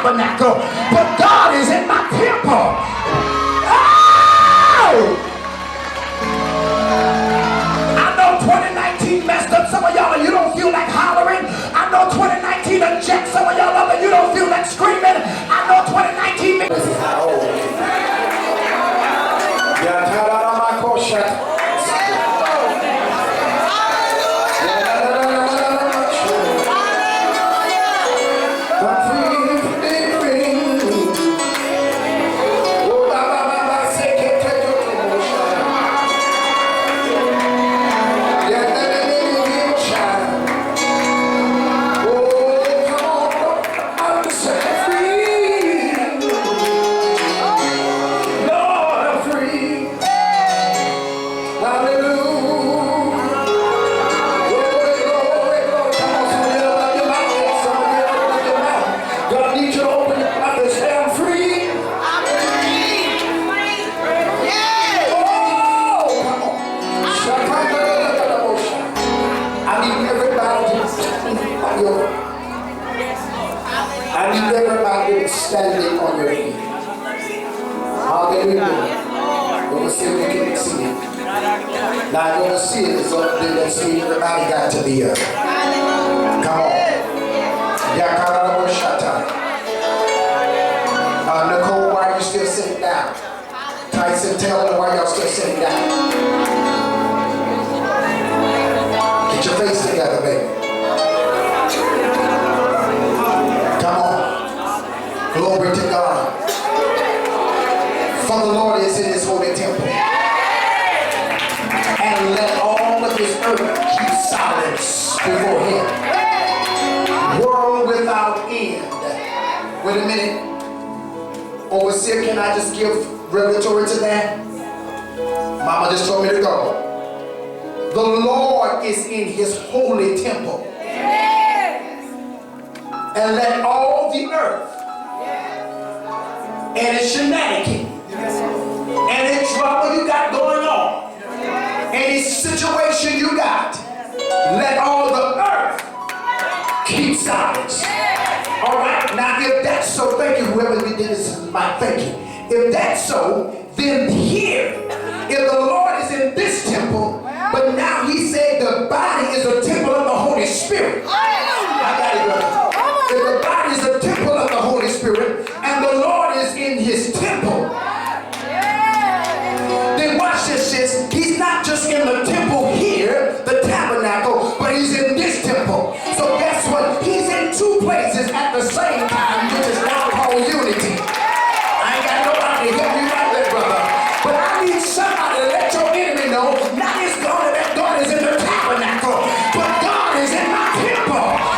tabernacle, but God is in my temple. Oh! I know 2019 messed up some of y'all and you don't feel like hollering. I know 2019 ejects some of y'all up and you don't feel like screaming. I know 2019 makes standing on your feet. Hallelujah. You'll see if you can see it. Now you'll see it. So let's see everybody got to be up. Come on. Nicole, why are you still sitting down? Tyson, tell them why y'all still sitting down. Get your face together, baby. Glory to God. For the Lord is in his holy temple. And let all of his earth keep silence before him. World without end. Wait a minute. Overseer, can I just give revelatory to that? Mama just told me to go. The Lord is in his holy temple. And let all the earth and it's shenanigans, and it's trouble you got going on, any situation you got, let all the earth keep silence. All right, now if that's so, thank you, whoever did this, thank you. If that's so, then here, if the Lord is in this temple, but now he said the body is a temple of the Holy Spirit. I got it, brother. If the body is a temple of the Holy Spirit, and the Lord is in his temple, then watch this, sis. He's not just in the temple here, the tabernacle, but he's in this temple. So guess what? He's in two places at the same time, which is now called unity. I ain't got nobody to help you right there, brother. But I need somebody to let your enemy know, not his God, that God is in the tabernacle, but God is in my temple.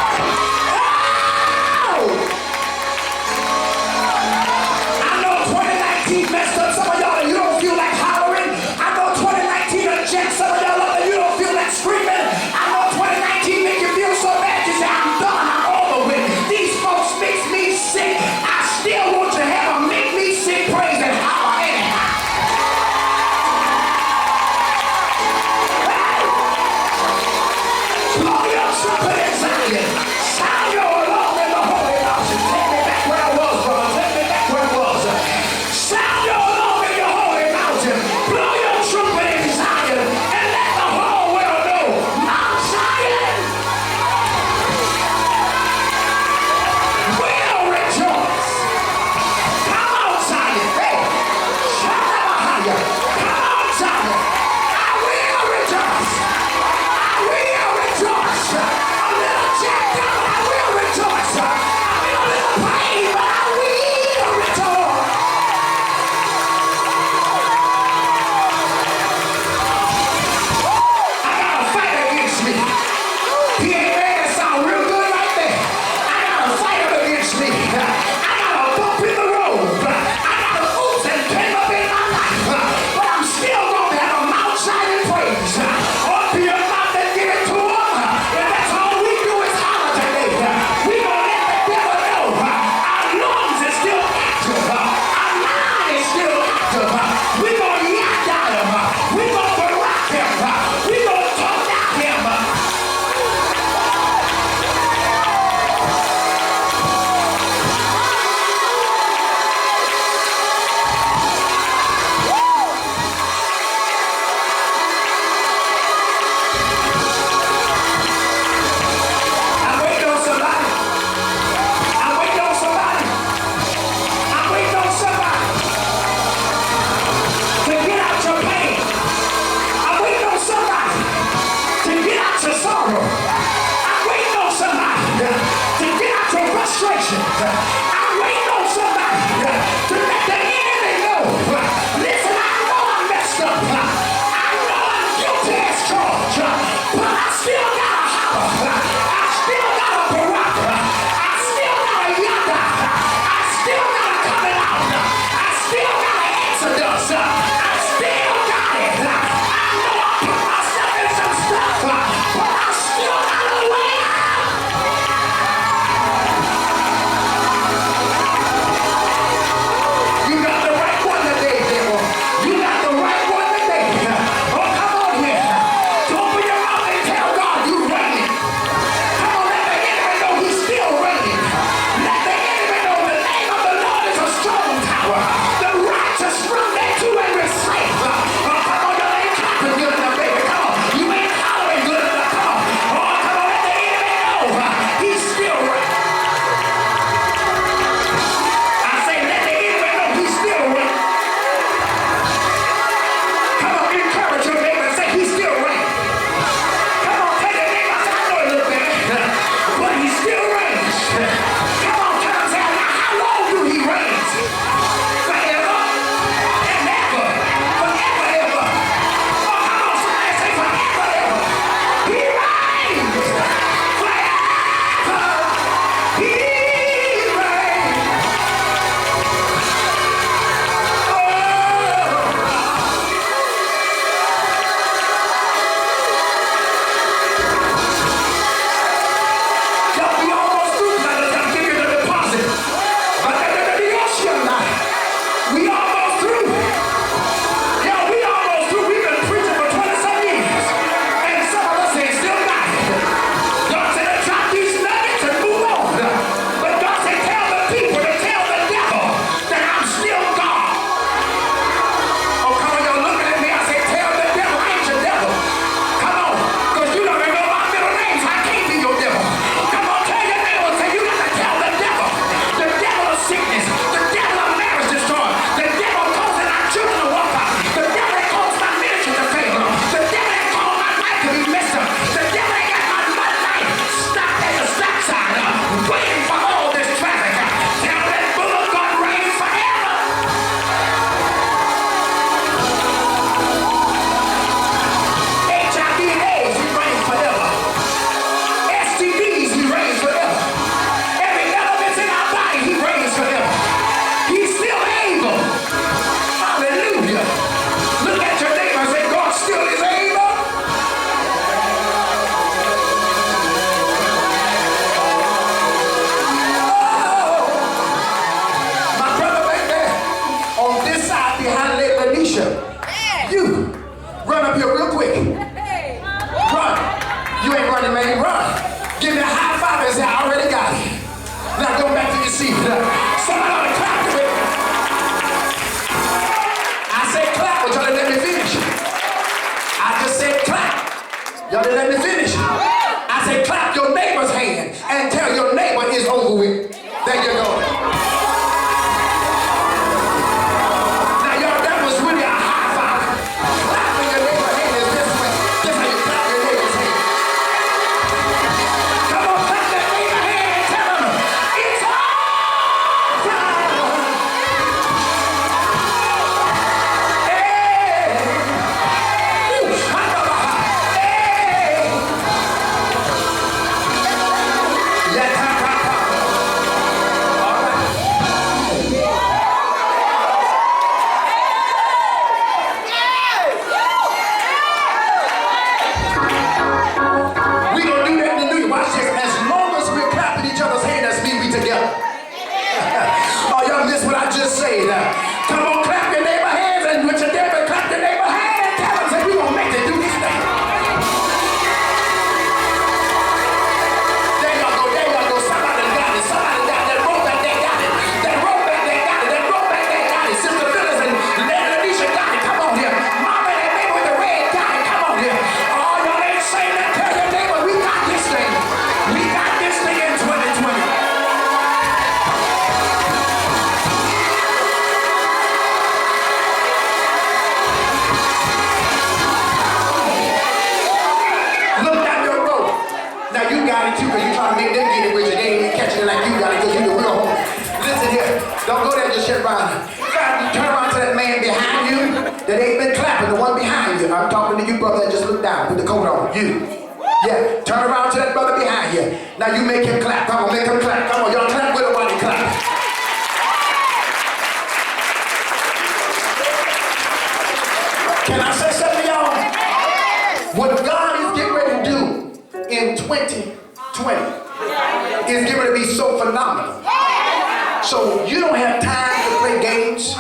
turn around to that man behind you that ain't been clapping, the one behind you. I'm talking to you, brother, that just looked down with the coat on. You. Yeah, turn around to that brother behind you. Now you make him clap. Come on, make him clap. Come on, y'all clap with him while he clap. Can I say something, y'all? What God is getting ready to do in 2020 is getting ready to be so phenomenal. So you don't have time to play games.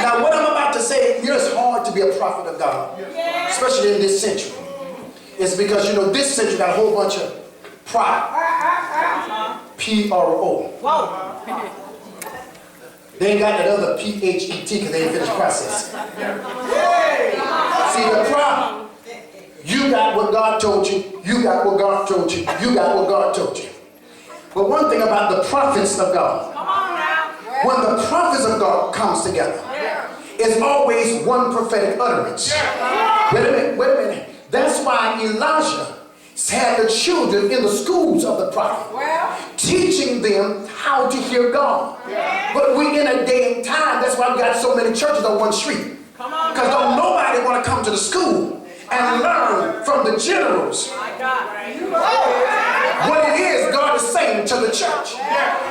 Now what I'm about to say, it's hard to be a prophet of God, especially in this century. It's because, this century got a whole bunch of pride. P-R-O. They ain't got that other P-H-E-T because they ain't finished processing. See, the problem, you got what God told you, you got what God told you, you got what God told you. But one thing about the prophets of God, when the prophets of God comes together, it's always one prophetic utterance. Wait a minute. That's why Elijah had the children in the schools of the prophet, teaching them how to hear God. But we in a day and time, that's why we got so many churches on one street. Because don't nobody want to come to the school and learn from the generals what it is God is saying to the church.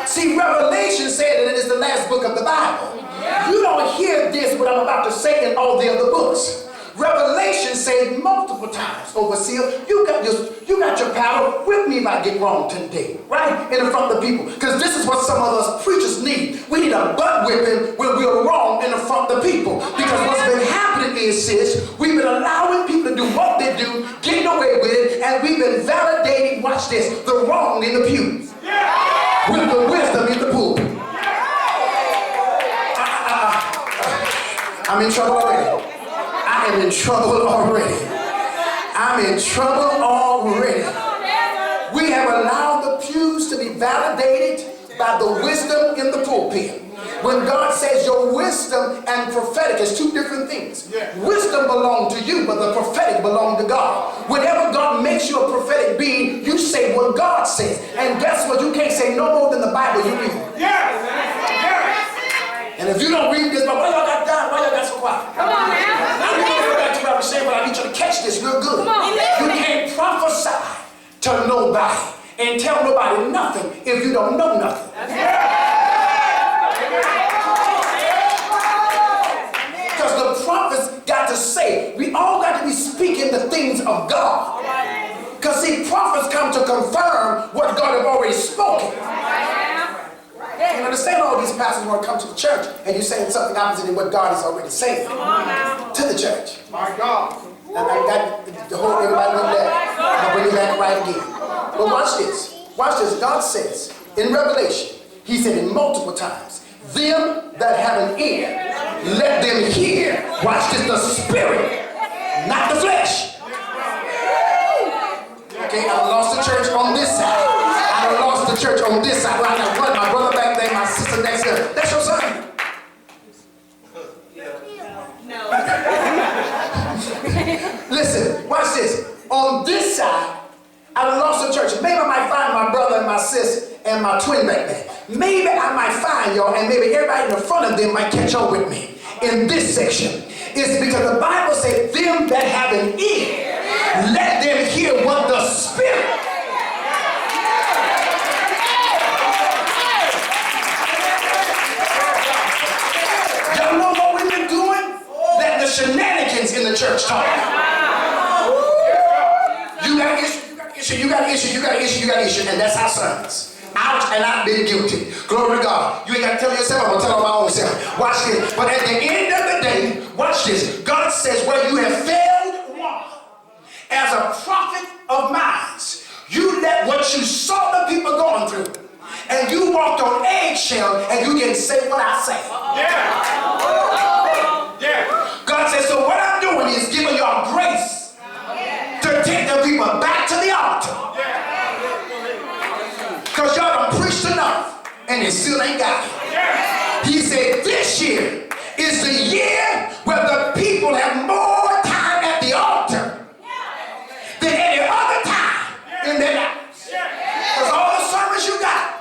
See, Revelation said that it is the last book of the Bible. You don't hear this, what I'm about to say, in all the other books. Revelation said multiple times, overseer, you got your power with me if I get wrong today, right? In front of the people. Because this is what some of us preachers need. We need a butt whipping when we're wrong in front of the people. Because what's been happening is, sis, we've been allowing people to do what they do, getting away with it, and we've been validating, watch this, the wrong in the pew. With the wisdom in the pulpit. I'm in trouble already. I'm in trouble already. I'm in trouble already. We have allowed the pews to be validated by the wisdom in the pulpit. When God says your wisdom and prophetic is two different things. Wisdom belongs to you, but the prophetic belongs to God. Whenever God makes you a prophetic being, you say what God says. And guess what? You can't say no more than the Bible you read. And if you don't read this, why y'all got down? Why y'all got so quiet? Come on, man. I'm going to go back to what I was saying, but I need you to catch this real good. You can't prophesy to nobody and tell nobody nothing if you don't know nothing. Because the prophets got to say, we all got to be speaking the things of God. Because see, prophets come to confirm what God has already spoken. You understand all these pastors want to come to the church and you're saying something opposite of what God is already saying to the church. My God. The whole everybody went there. I'll bring it back right again. But watch this. Watch this. God says in Revelation, he said it multiple times, them that have an ear, let them hear. Watch this, the spirit, not the flesh. Okay, I lost the church on this side. I lost the church on this side. I got one, my brother back there, my sister next there. That's your son. Listen, watch this. On this side, I lost the church. Maybe I might find my brother and my sis and my twin back there. Maybe I might find y'all, and maybe everybody in the front of them might catch up with me in this section. It's because the Bible said, them that have an ear, let them hear what the Spirit. Y'all know what we've been doing? Let the shenanigans in the church talk. You got an issue, you got an issue, you got an issue, you got an issue, you got an issue, and that's our sons. Ouch, and I've been guilty. Glory to God. You ain't got to tell yourself, I'm going to tell on my own self. Watch this. But at the end of the day, watch this. God says, where you have failed one as a prophet of mine, you let what you saw the people going through, and you walked on eggshell, and you didn't say what I say. God says, so what I'm doing is giving y'all grace to take the people back to the altar. Because y'all done preached enough and they still ain't got it. He said this year is the year where the people have more time at the altar than any other time in their lives. Because all the sermons you got,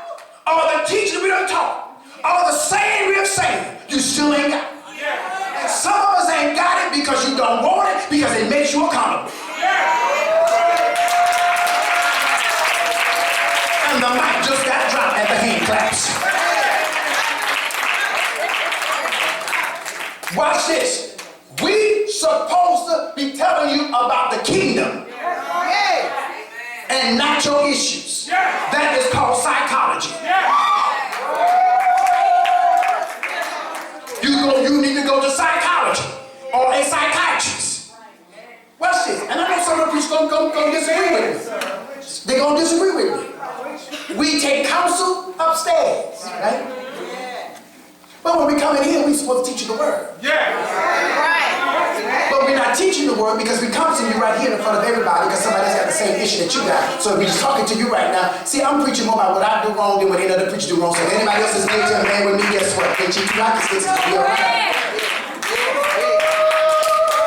all the teaching we done taught, all the saying we have said, still ain't got it. And some of us ain't got it because you don't want it, because it makes you accountable. And the mic just got dropped at the hand claps. Watch this. We supposed to be telling you about the kingdom and not your issues. That is called psychology. You need to go to psychology or a psychiatrist. Watch this. And I know some of the people going to disagree with me. They're going to disagree with me. We take counsel upstairs, right? But when we come in here, we're supposed to teach you the word. But we're not teaching the word because we come to you right here in front of everybody because somebody's got the same issue that you got. So we're just talking to you right now. See, I'm preaching more about what I do wrong than what any other preacher do wrong. So if anybody else is guilty of man with me, guess what? They cheat you out because it's be all right.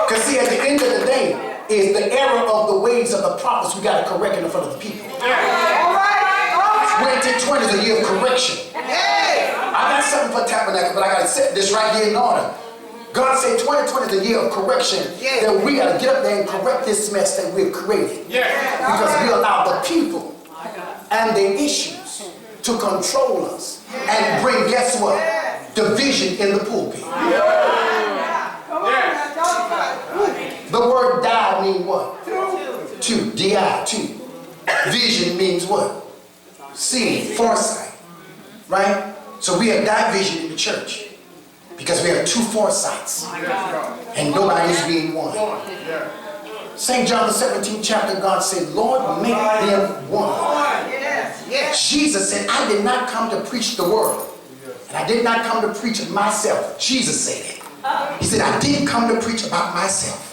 Because see, at the end of the day, is the error of the ways of the prophets we got to correct in front of the people. 2020 is a year of correction. I got something for Tabernacle, but I got to set this right here in order. God said 2020 is a year of correction. That we got to get up there and correct this mess that we've created. Because we allow the people and their issues to control us and bring, guess what? Division in the pulpit. The word die means what? Two. D-I, two. Vision means what? Seeing, foresight. Right? So we have division in the church because we have two foresights and nobody is being one. St. John the 17th chapter, God said, Lord, make them one. Jesus said, I did not come to preach the world. And I did not come to preach of myself. Jesus said it. He said, I didn't come to preach about myself.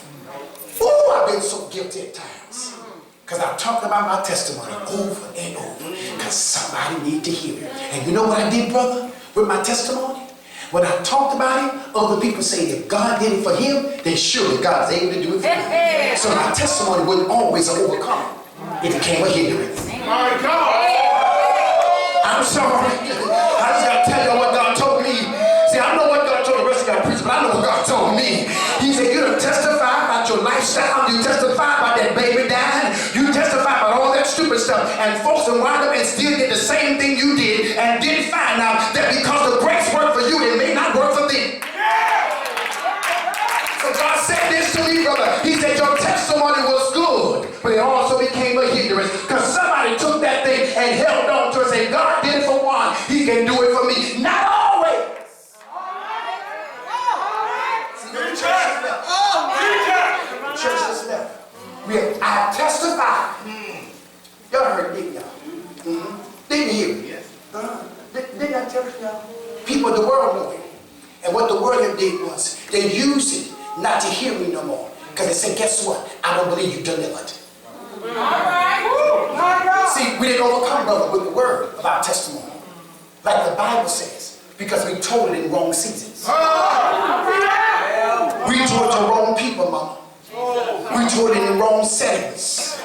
Ooh, I've been so guilty at times. Because I've talked about my testimony over and over. Because somebody needs to hear it. And you know what I did, brother, with my testimony? When I talked about it, other people say if God did it for him, then surely God's able to do it for me. So my testimony wouldn't always overcome. It became a hindrance. I'm sorry. I just got to tell you what God told me. See, I know what God told the rest of y'all preachers, but I know what God told me. He said, you done testify about your lifestyle. You testify about that baby dying. You testify about all that stupid stuff. And folks will wind up and still did the same thing you did and didn't find out that because the grace worked for you, it may not work for them. So God said this to me, brother. He said, your testimony was good, but it also became a hindrance. Because somebody took that thing and held on to it and said, God did it for one. He can do it for me. Not always. Church is left. I testify. Y'all heard, didn't y'all? Didn't you? Didn't I tell y'all? People of the world know it. And what the world did was they used it not to hear me no more. Because they said, guess what? I don't believe you delivered. See, we didn't overcome, brother, with the word of our testimony. Like the Bible says. Because we told it in wrong seasons. We told it to wrong people, mama. We told it in the wrong settings.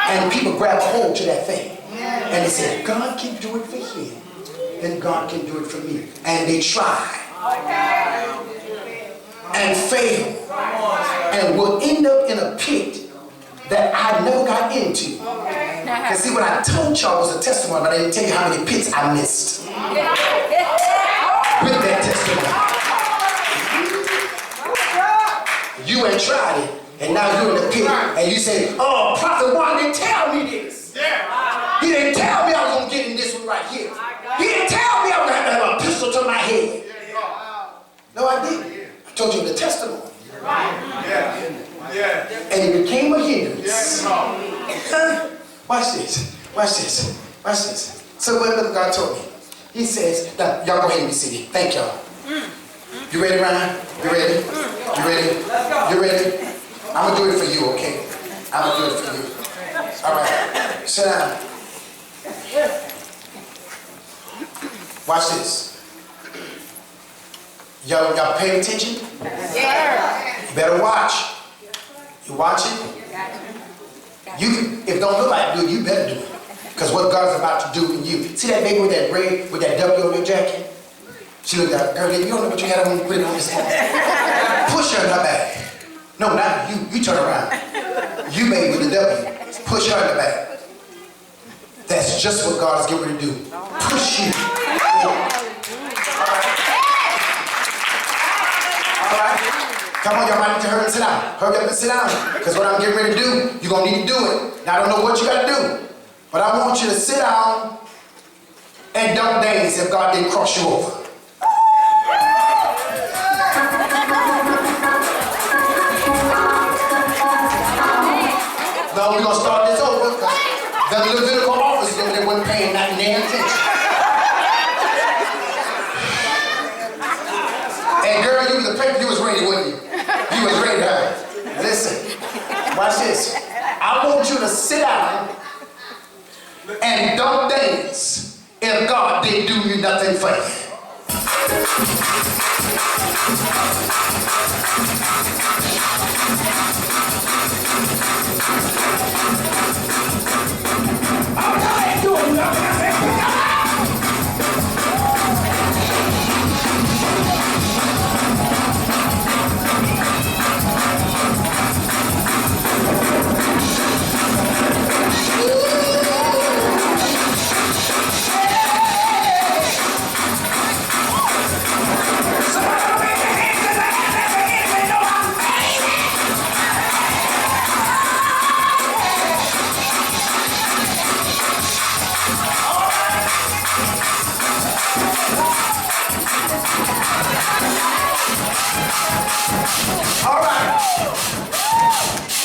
And people grabbed a hold to that thing. And they said, God can do it for him. Then God can do it for me. And they tried. And failed. And will end up in a pit that I never got into. Because see, what I told y'all was a testimony, but I didn't tell you how many pits I missed. With that testimony. You ain't tried it, and now you're in the pit, and you say, oh, Prophet Juan didn't tell me this. He didn't tell me I was going to get in this one right here. He didn't tell me I was going to have a pistol to my head. No, I didn't. I told you the testimony. And it became a hindrance. Watch this. Watch this. Watch this. So what God told me? He says, now, y'all go ahead and be seated. Thank y'all. You ready, Ryan? You ready? You ready? You ready? I'm going to do it for you, okay? I'm going to do it for you. All right. Sit down. Watch this. Y'all paying attention? Yeah. You better watch. You watching? You, if don't nobody do it, you better do it. Because what God's about to do in you. See that baby with that red, with that W on your jacket? She looked at her, girl, you don't know what you had on, put it on this morning. Push her in her back. No, not you. You turn around. You made with the W. Push her in the back. That's just what God is getting ready to do. Push you. All right. Come on, y'all might need to hurry and sit down. Hurry up and sit down. Because what I'm getting ready to do, you're going to need to do it. Now, I don't know what you got to do. But I want you to sit down and don't dance if God didn't cross you over. No, we're going to start this over. The Levitical officers over there wasn't paying not damn attention. And girl, you was ready, wasn't you? You was ready, huh? Listen, watch this. I want you to sit down and don't dance if God didn't do you nothing for you.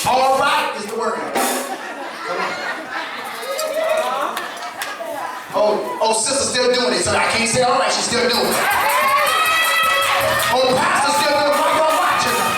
All right is the word. Oh, sister's still doing it, so I can't say all right, she's still doing it. Oh, pastor's still doing it while you're watching her.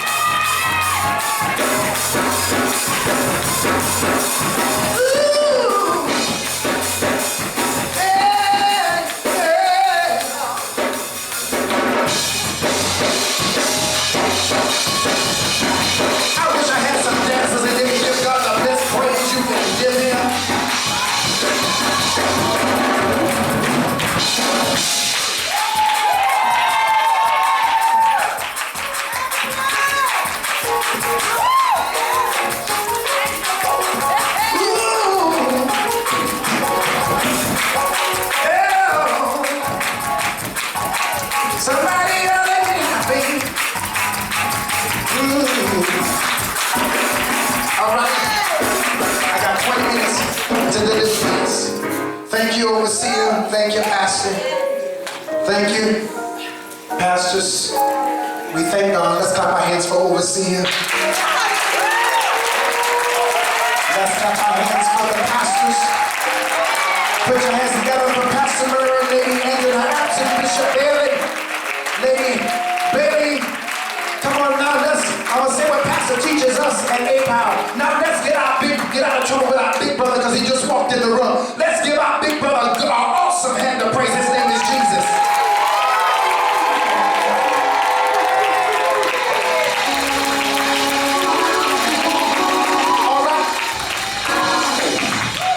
Thank you, overseer. Thank you, pastor. Thank you, pastors. We thank God. Let's clap our hands for overseer. Let's clap our hands for the pastors. Put your hands together for Pastor Murray, Lady Angela, absent Bishop Bailey, Lady Bailey. Come on now, I want to say what Pastor teaches us at A-Power. Now let's get out of trouble with our big brother because he just walked in the room. Let's give our big brother an awesome hand to praise. His name is Jesus.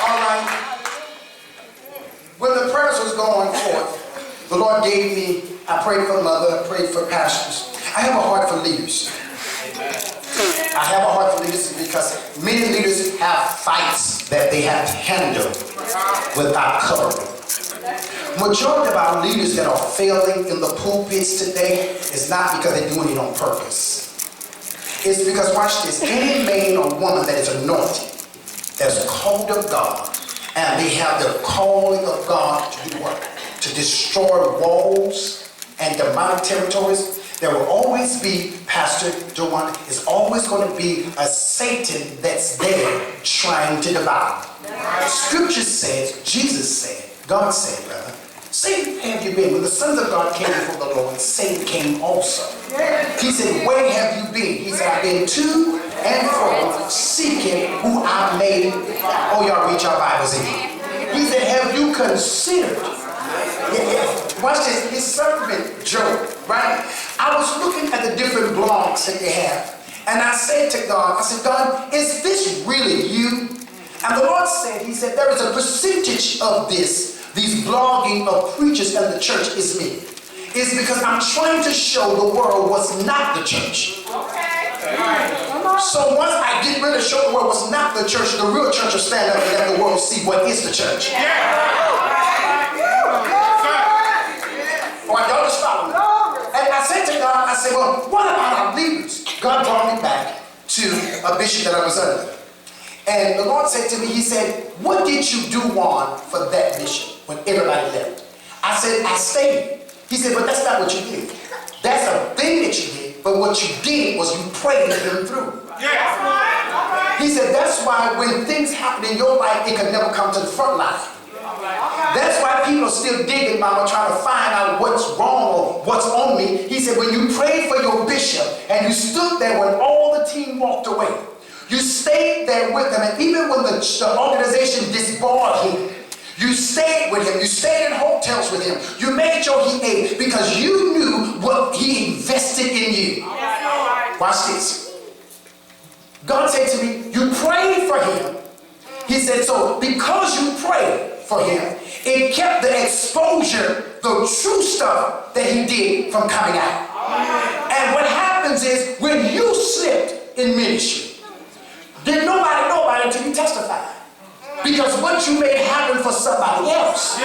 All right. When the prayers was going forth, the Lord gave me, I prayed for mother, I prayed for pastors. I have a heart for leaders. I have a heart for leaders because many leaders have fights that they have to handle without covering. Majority of our leaders that are failing in the pulpits today is not because they're doing it on purpose. It's because, watch this, any man or woman that is anointed, that's called of God, and they have the calling of God to do what? To destroy walls and demonic territories. There will always be, Pastor Juan, is always going to be a Satan that's there trying to devour. Scripture says, Jesus said, God said, brother, Satan, have you been? When the sons of God came before the Lord, Satan came also. He said, where have you been? He said, I've been to and fro seeking who I made. Oh, y'all read your Bibles in. He said, have you considered? Watch this, his servant Job, right? I was looking at the different blogs that they have, and I said to God, God, is this really you? And the Lord said, he said, there is a percentage of these blogging of preachers in the church is me. is because I'm trying to show the world what's not the church. So once I get rid of show the world what's not the church, the real church will stand up and let the world see what is the church. All right, y'all just follow me. And I said to God, I said, well, what about our leaders? God brought me back to a bishop that I was under. And the Lord said to me, he said, what did you do, Juan, for that bishop when everybody left? I said, I stayed. He said, but that's not what you did. That's a thing that you did, but what you did was you prayed them through. He said, that's why when things happen in your life, it could never come to the front line. That's why people are still digging, mama, trying to find out what's wrong or what's on me. He said, when you prayed for your bishop and you stood there when all the team walked away, you stayed there with them, and even when the organization disbarred him, you stayed with him. You stayed in hotels with him. You made sure he ate because you knew what he invested in you. Watch this. God said to me, you prayed for him. He said, so because you prayed for him, it kept the exposure, the true stuff that he did from coming out. And what happens is when you slipped in ministry, did nobody know about it until you testified. Because what you made happen for somebody else,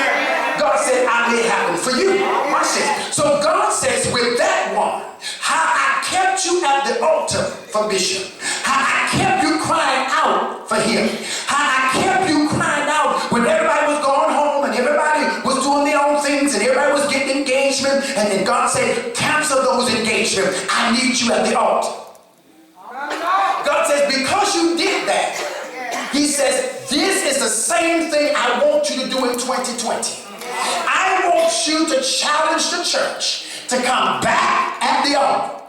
God said, I made happen for you. Watch this. So God says, with that one, how I kept you at the altar for Bishop, how I kept you crying out for him, how I kept you crying out when everybody was going home and everybody was doing their own things and everybody was getting engagement, and then God said, cancel those engagements. I need you at the altar. God says, because you did that, he says, this is the same thing I want you to do in 2020. I want you to challenge the church to come back at the altar.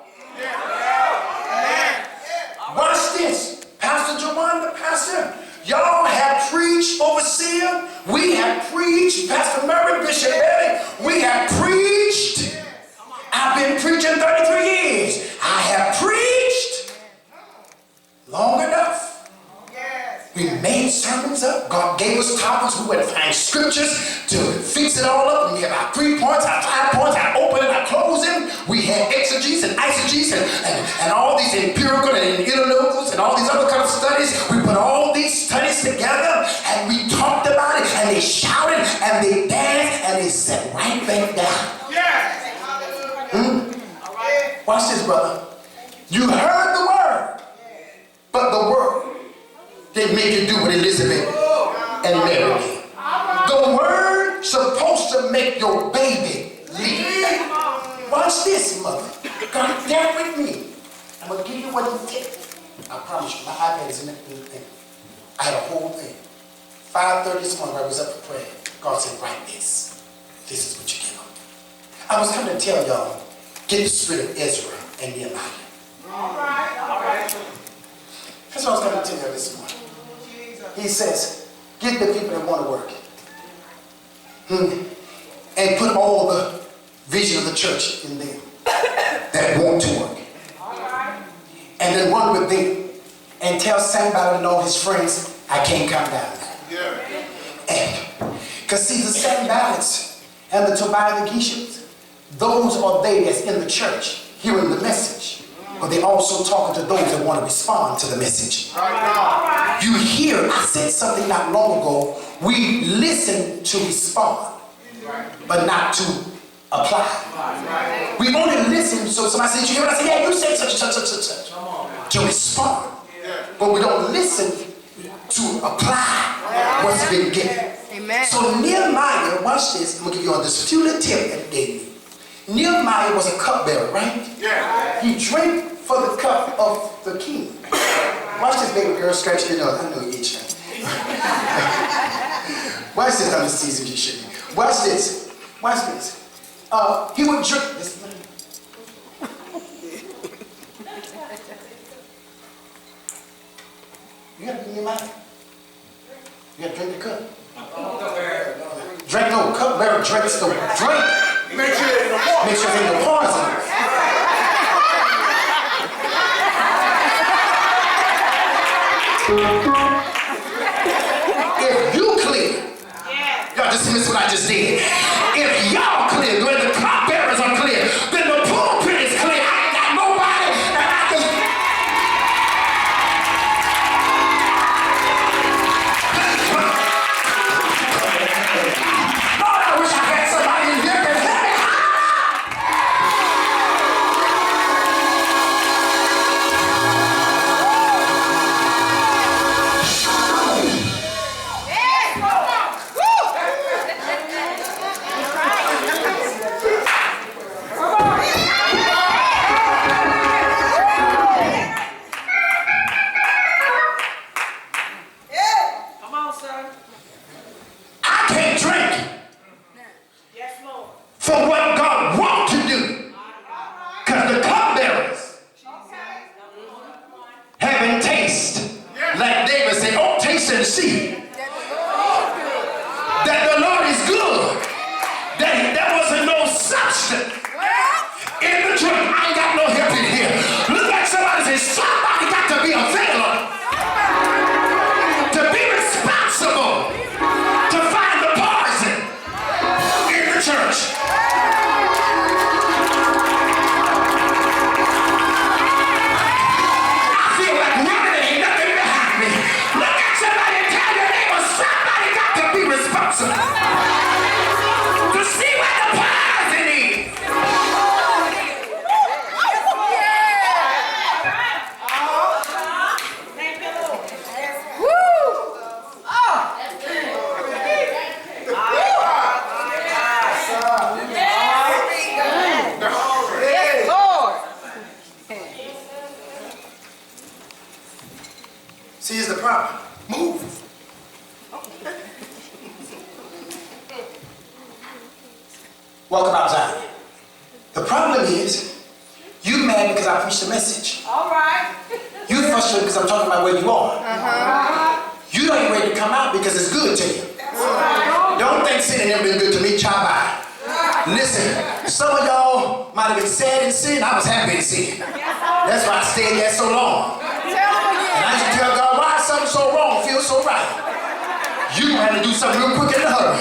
Watch this. Pastor Juan, the pastor, y'all have preached, overseer. We have preached. Pastor Murray, Bishop Bellard, we have preached. I've been preaching 33 years. I have preached long enough. We made sermons up. God gave us topics. We went to find scriptures to fix it all up. And we have our 3 points, our 5 points, our opening, our closing. We had exegesis and eisegesis and all these empirical and interlocals and all these other kind of studies. We put all these studies together and we talked about it, and they shouted and they danced and they sat right back down. Watch this, brother. You heard the word, but the word didn't make you do what Elizabeth and Mary did. The word supposed to make your baby leave. Watch this, mother. God, stand with me. I'm going to give you what he did. I promise you, my iPad is in the thing. I had a whole thing. 5:30 this morning, I was up for prayer. God said, write this. This is what you give them. I was coming to tell y'all, get the spirit of Ezra and Nehemiah. All right. That's what I was coming to tell you this morning. He says, get the people that want to work. And put all the vision of the church in them that want to work. And then run with them and tell Sanballat and all his friends, I can't come down now. And, because see, the Sanballats and the Tobiah and the Geshems, those are they that's in the church hearing the message. But they also talking to those that want to respond to the message. You hear, I said something not long ago, we listen to respond, but not to apply. We only listen, so somebody says, you hear what I say? Yeah, you said such, to respond. But we don't listen to apply what's been given. So Nehemiah, watch this, I'm going to give you all this few little tip that he gave me. Nehemiah was a cupbearer, right? He drank for the cup of the king. Watch this baby girl scratch your nose. I know you itching. Watch this, I'm just teasing you shit. Watch this. Watch this. He would drink this. You gotta be Nehemiah. You gotta drink the cup. Drink no cupbearer drinks the drink. Make sure there's no poison. Make sure there's no poison. If you clear, y'all just miss what I just did. If y'all clear, when the cupbearers are Walk about Zion. The problem is, you mad because I preached the message. All right. You frustrated because I'm talking about where you are. You ain't ready to come out because it's good to you. Don't think sin ain't never been good to me. Chop by. Listen, some of y'all might have been sad in sin. I was happy in sin. That's why I stayed there so long. And I used to tell God, why is something so wrong feels so right? You had to do something real quick in a hurry.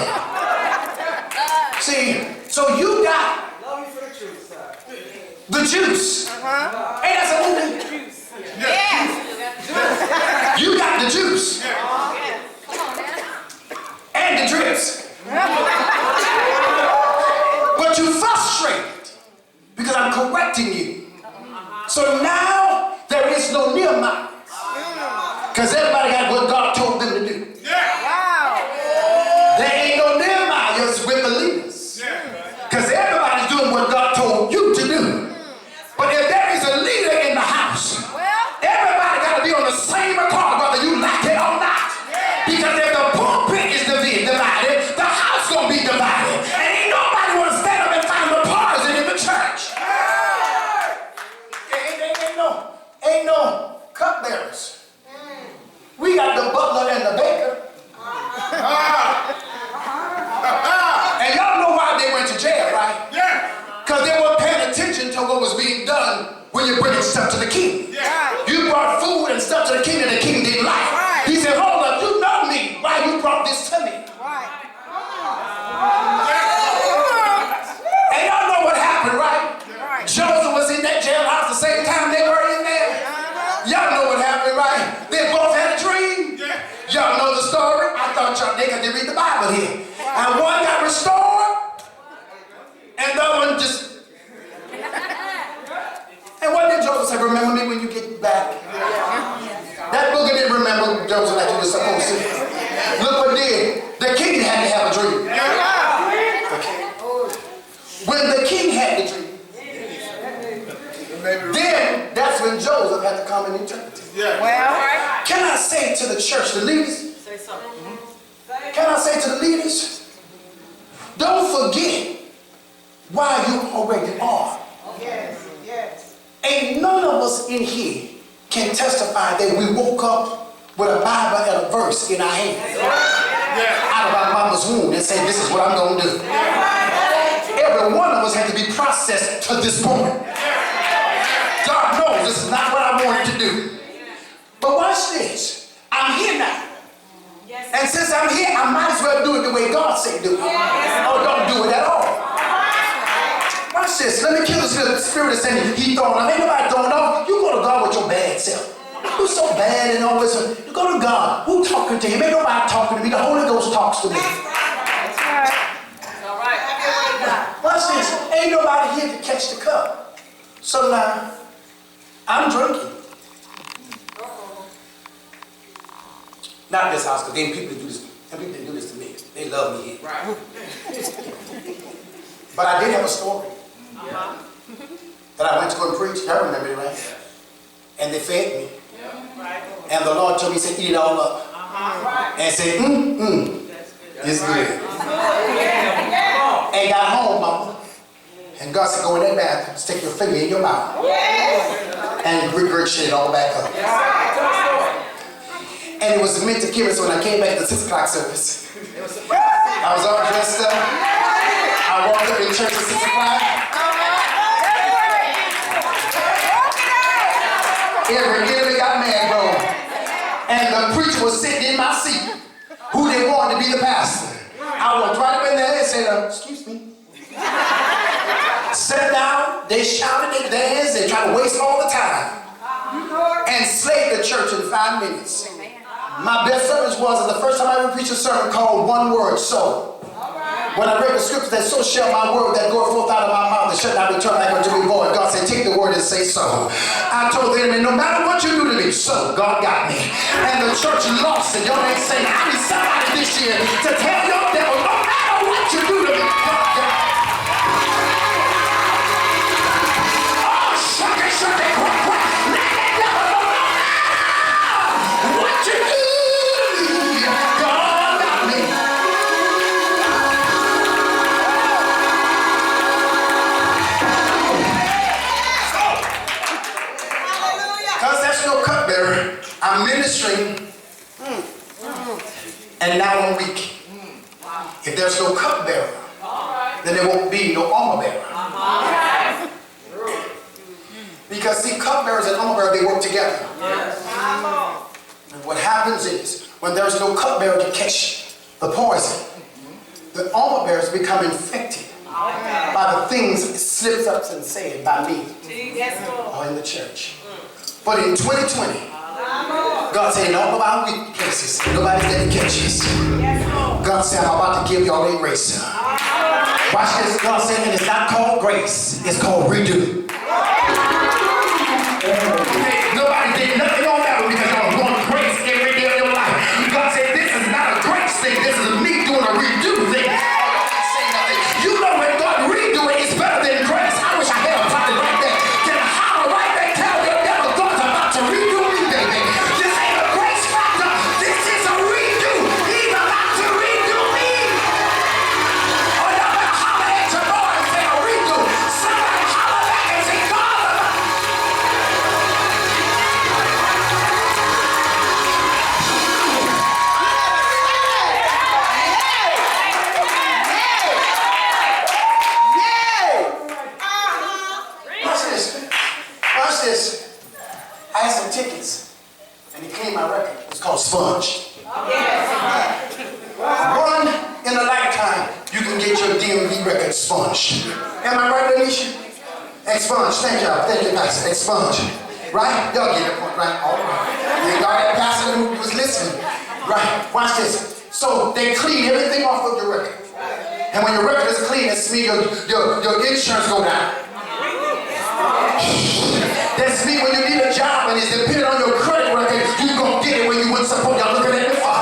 See, so you got the juice. Ain't that some movie? Yes. You got the juice. And the drips. But you frustrated because I'm correcting you. So now there is no Nehemiah. Because everybody got what God told them to do. There ain't no Nehemiahs with the leaders. Because everybody's doing what God told you to do. But if there is a leader in the house, everybody got to be on the same accord, whether you like it or not. Because if the pulpit is divided, the house going to be divided. And ain't nobody want to stand up and find the partisan in the church. Ain't no cupbearers. We got the butler and the baker. And y'all know why they went to jail, right? Because they weren't paying attention to what was being done when you're bringing stuff to the king. You brought food and stuff to the king and the king didn't like. He said, hold up, you know me. Why you brought this to me? And y'all know what happened, right? Joseph was in that jailhouse the same time they were in there. Y'all know what happened, right? They both had a dream. Y'all know the story. I thought y'all niggas didn't read the Bible here. And one got restored, and the other one just. And what did Joseph say? Remember me when you get back. That booger didn't remember Joseph like he was supposed to. Look what it did. The king had to have a dream. When the king had the dream, then that's when Joseph had to come and interpret. Well, can I say to the church, the leaders? Say something. Can I say to the leaders? Don't forget why you already are. Yes. Ain't none of us in here can testify that we woke up with a Bible and a verse in our hand. Out of our mama's womb and say, this is what I'm going to do. Every one of us had to be processed to this point. God knows this is not what I wanted to do. But watch this. I'm here now. And since I'm here, I might as well do it the way God said do it. Or don't do it at all. Watch this. Let me kill the spirit of saying he throwing off. Ain't nobody throwing off. You go to God with your bad self. You're so bad and always. You go to God. Who talking to him? Ain't nobody talking to me. The Holy Ghost talks to me. That's right. All right. Watch this. Ain't nobody here to catch the cup. So now, I'm drinking. Not this house, because then people do this. And people didn't do this to me. They love me here. Right. But I did have a story. That I went to go and preach. Y'all remember it, right? And they fed me. And the Lord told me, he said, eat it all up. And said, it's good. And got home, mama. And God said, go in that bathroom, stick your finger in your mouth. And regurgitate it all back up. And it was meant to kill me, so when I came back to the 6 o'clock service, I was all dressed up. I walked up in church at 6 o'clock. Every enemy got mad, bro. And the preacher was sitting in my seat, who they wanted to be the pastor. I walked right up in there and said, excuse me. Sat down, they shouted, they danced, they tried to waste all the time. And slayed the church in 5 minutes. My best service was the first time I ever preached a sermon called One Word, So. When I read the scripture that so shall my word that goeth forth out of my mouth and shall not return back unto me void. God said, take the word and say so. I told the enemy, no matter what you do to me, so God got me. And the church lost it. Y'all ain't saying, I need somebody this year to tell your devil, no matter what you do to me, God got me. Oh, shuck it, quack, quack. Let that devil know, no matter what you do to me, God got me. ministering, and now I'm weak. If there's no cupbearer, then there won't be no armor bearer. Because see, cupbearers and armor bearers, they work together. And what happens is, when there's no cupbearer to catch the poison, the armor bearers become infected by the things that slips up and said by me or in the church. But in 2020, God said, in all of our weak places, nobody's going to catch us. God said, I'm about to give y'all a race. Watch this. God said, and it's not called grace, it's called redo. Nobody did nothing on that one because y'all want grace every day of your life. God said, this is not a grace thing, this is me doing a redo thing. You know when God redo it, it's better than grace. I wish I had a prophet right there. Can I holler right there, tell your devil God's about to redo me, baby. This ain't a grace factor. This is a redo. He's about to redo me. Oh, y'all better holler at your boy and say a redo. Somebody holler back and say, God. Watch this. I had some tickets, and he cleaned my record. It's called Sponge. One in a lifetime, you can get your DMV record sponged. Am I right, Alicia? Expunge. Thank y'all. Thank you, Pastor. Expunge. Right? Y'all get the point, right? All right. Thank God that pastor who was listening. Right. Watch this. So they clean everything off of your record. And when your record is clean, it's me, your insurance go down. That's me when you need a job and it's dependent on your credit record, you're going to get it when you wouldn't support. Y'all looking at me far.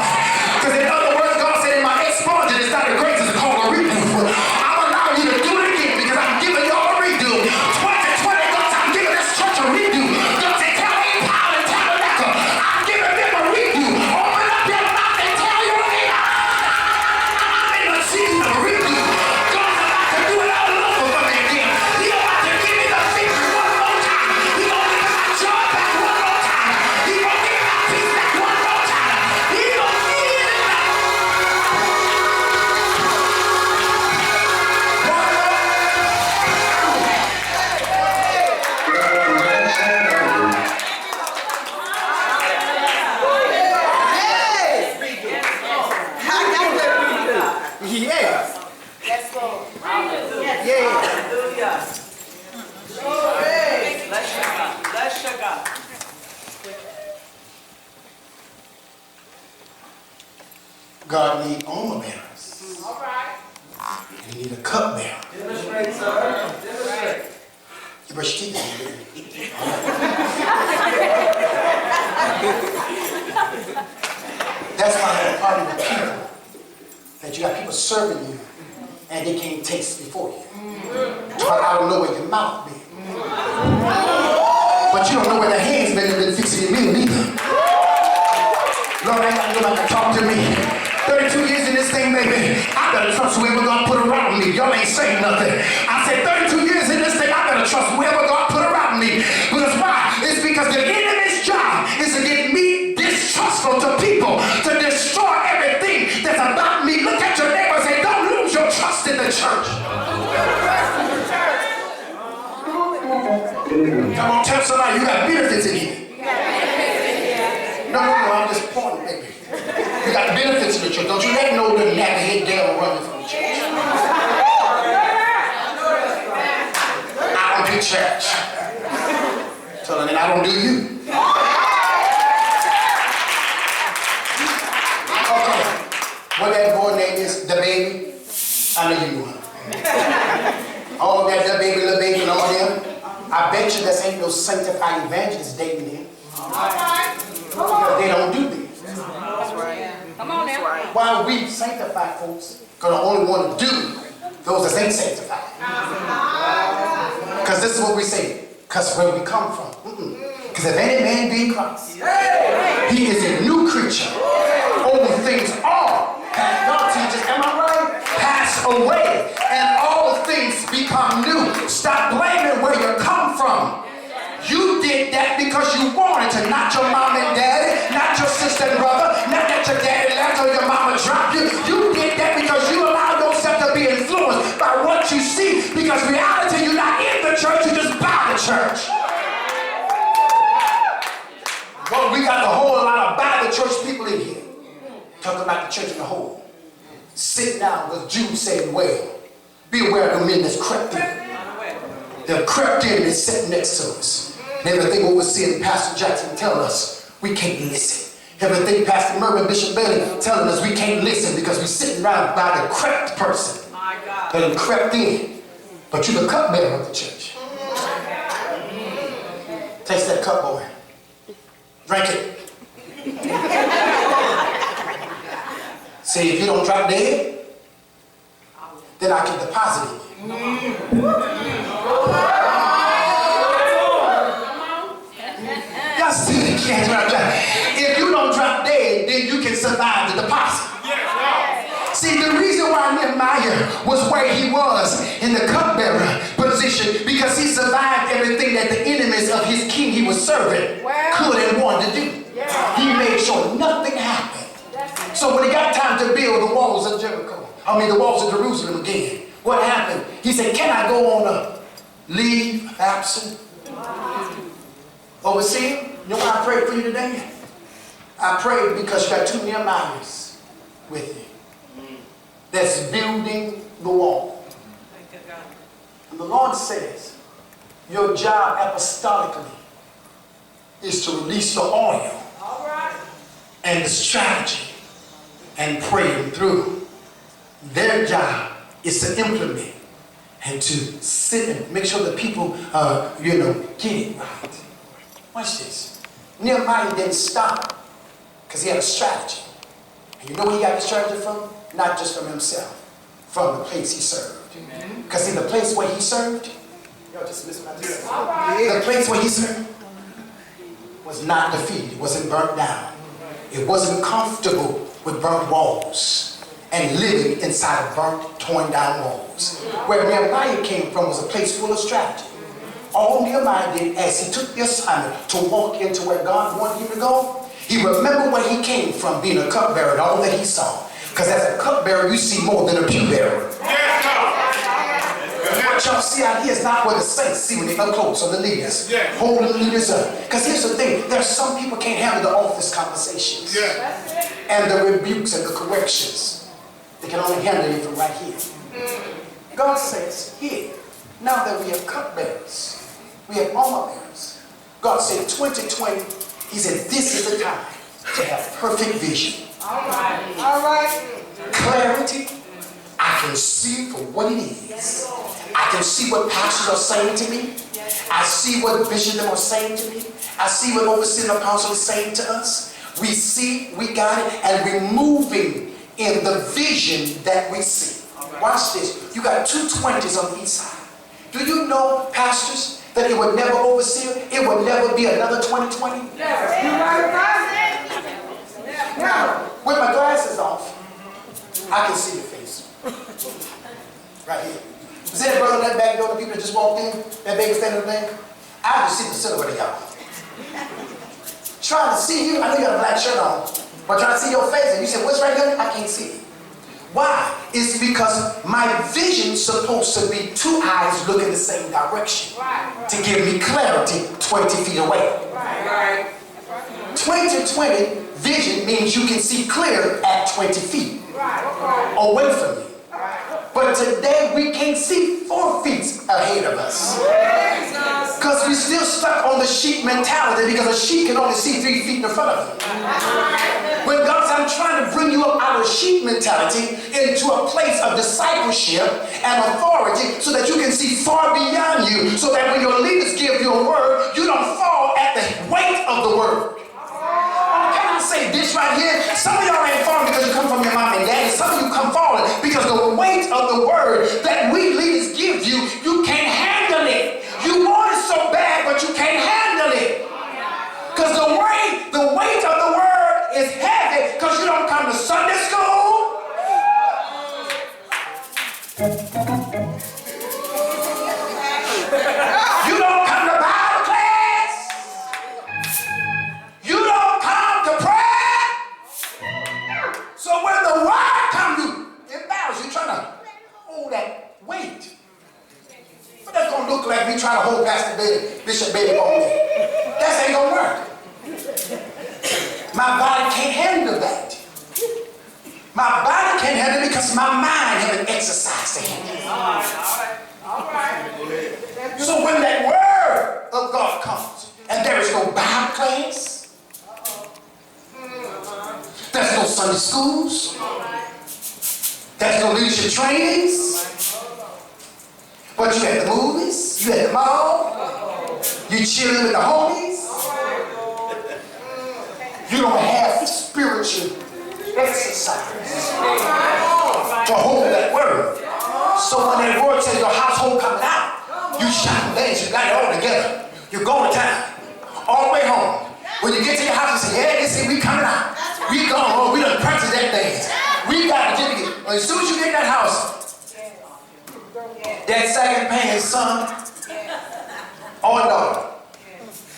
Because in other words, God said in my expunge, it's not a grace, it's called a redo. I'm allowing you to do it again because I'm giving y'all a redo. 2020, God said, I'm giving this church a redo. God said, tell me power and tabernacle. I'm giving them a redo. Open up your mouth and tell your neighbor, I'm in a season of redo. God's about to do it all over for me again. He's about to give me the victory one more time. He's going to give me my joy back one more time. He's going to give me my peace back one more time. He's going to give me it back. Yeah. Let's go. Yeah. Hallelujah. Bless you, God. Bless you, God. God need armor bearers. All right. He need a cup bearer. Demonstrate, sir. Demonstrate. You brush your teeth. That's why I have a problem with people. That you got people serving you and they can't taste before you. But I don't know where your mouth been. But you don't know where the hands been fixing your meal neither. Lord, I got nobody to talk to me. 32 years in this thing, baby. I better trust whoever God put around me. Y'all ain't saying nothing. I said 32 years in this thing, I better trust whoever God put around me. Because why? It's because the enemy's job is to get me distrustful to people, to destroy everything that's about me. Look at your neighbor and say, don't lose your trust in the church. Come on, tell somebody you got benefits in here. No, I'm just pointing, baby. You got the benefits in the church. Don't you let no little nappy-head devil run you from the church. I don't do church. So then I don't do you. Okay. What that boy name is, the baby? I know you one. All of that, the baby, little baby, and all them. I bet you there ain't no sanctified evangelist dating them. They don't do this. Come on now. Why we sanctify folks? Because I only want to do those that ain't sanctified. Because this is what we say. Because where we come from. Because if any man be in Christ, he is a new creature. Old things are. God teaches, am I right? Pass away. And all things become new. Stop blaming where you come from. You did did that because you wanted to, not your mom and daddy, not your sister and brother, not that your daddy left or your mama dropped you. You did that because you allowed yourself to be influenced by what you see, because reality, you're not in the church, you just by the church. Well, we got a whole lot of by the church people in here. Talking about the church in the whole. Sit down with Jude saying, well, be aware of the men that's crept in. They're crept in and sat next to us. And everything what we're seeing Pastor Jackson telling us, we can't listen. Everything Pastor Murray and Bishop Bellard telling us, we can't listen because we're sitting around by the crept person. My God. That crept in. But you're the cupbearer of the church. Taste that cup, boy. Drink it. See, if you don't drop dead, then I can deposit it. Y'all see the kids when I'm trying. If you don't drop dead, then you can survive the deposit. See, the reason why Nehemiah was where he was in the cupbearer position, because he survived everything that the enemies of his king he was serving could and wanted to do. He made sure nothing happened. So when he got time to build the walls of Jericho, the walls of Jerusalem again, what happened? He said, can I go on a leave absent? Overseer, you know why I prayed for you today? I prayed because you got two Nehemiahs with you that's building the wall. And the Lord says, your job apostolically is to release the oil and the strategy and pray them through. Their job is to implement and to sit and make sure that people, get it right. Watch this. Nehemiah didn't stop because he had a strategy. And you know where he got the strategy from? Not just from himself, from the place he served. Because in the place where he served, y'all just listen to this. The place where he served was not defeated. It wasn't burnt down. It wasn't comfortable with burnt walls and living inside of burnt, torn down walls. Where Nehemiah came from was a place full of strategy. All Nehemiah did as he took the assignment to walk into where God wanted him to go, he remembered where he came from, being a cupbearer and all that he saw. Because as a cupbearer, you see more than a pew bearer. What y'all see out here is not what the saints see when they come close, or the leaders, holding the leaders up. Because here's the thing, there's some people can't handle the office conversations and the rebukes and the corrections. They can only handle it from right here. God says, here, now that we have cupbearers, we have armor bearers. God said 2020, he said this is the time to have perfect vision. All right. Clarity. I can see for what it is. I can see what pastors are saying to me. I see what bishops are saying to me. I see what overseer apostles are saying to us. We see, we got it, and we're moving in the vision that we see. Watch this. You got two 20s on each side. Do you know, pastors, that it would never overseer? It would never be another 2020? Never. Now, with my glasses off, I can see your face. Right here. Was that brother in that back door, the people that just walked in, that baby standing there? I just see the silhouette of y'all. Trying to see you, I know you got a black shirt on, but trying to see your face, and you said, what's right here? I can't see it. Why? It's because my vision's supposed to be two eyes looking the same direction to give me clarity 20 feet away. 20/20 vision means you can see clear at 20 feet away from you. But today we can't see 4 feet ahead of us. Because we're still stuck on the sheep mentality, because a sheep can only see 3 feet in front of them. When God says, I'm trying to bring you up out of sheep mentality into a place of discipleship and authority so that you can see far beyond you, so that when your leaders give you a word, you don't fall at the weight of the word. Can I say this right here? Some of y'all ain't falling because you come from your mom and daddy. Some of you come falling because the weight of the word that we leaders give you, you can't handle it. You want it so bad, but you can't handle it. Because the weight of the word is heavy, because you don't come to Sunday school. You don't come to Bible class. Pastor Bishop Baby on me. That ain't gonna work. My body can't handle that. My body can't handle it because my mind haven't exercised to handle it. All right. So when that word of God comes, and there is no Bible class, there's no Sunday schools, there's no leadership trainings, but you at the movies, you at the mall, you chilling with the homies, you don't have spiritual exercise to hold that word. So when that word says your household coming out, you shout and dance, you got it all together. You go to town, all the way home. When you get to your house, you say, yeah, they say we coming out. We going home, we done practice that dance. We got to get it. As soon as you get in that house, that second paying son or daughter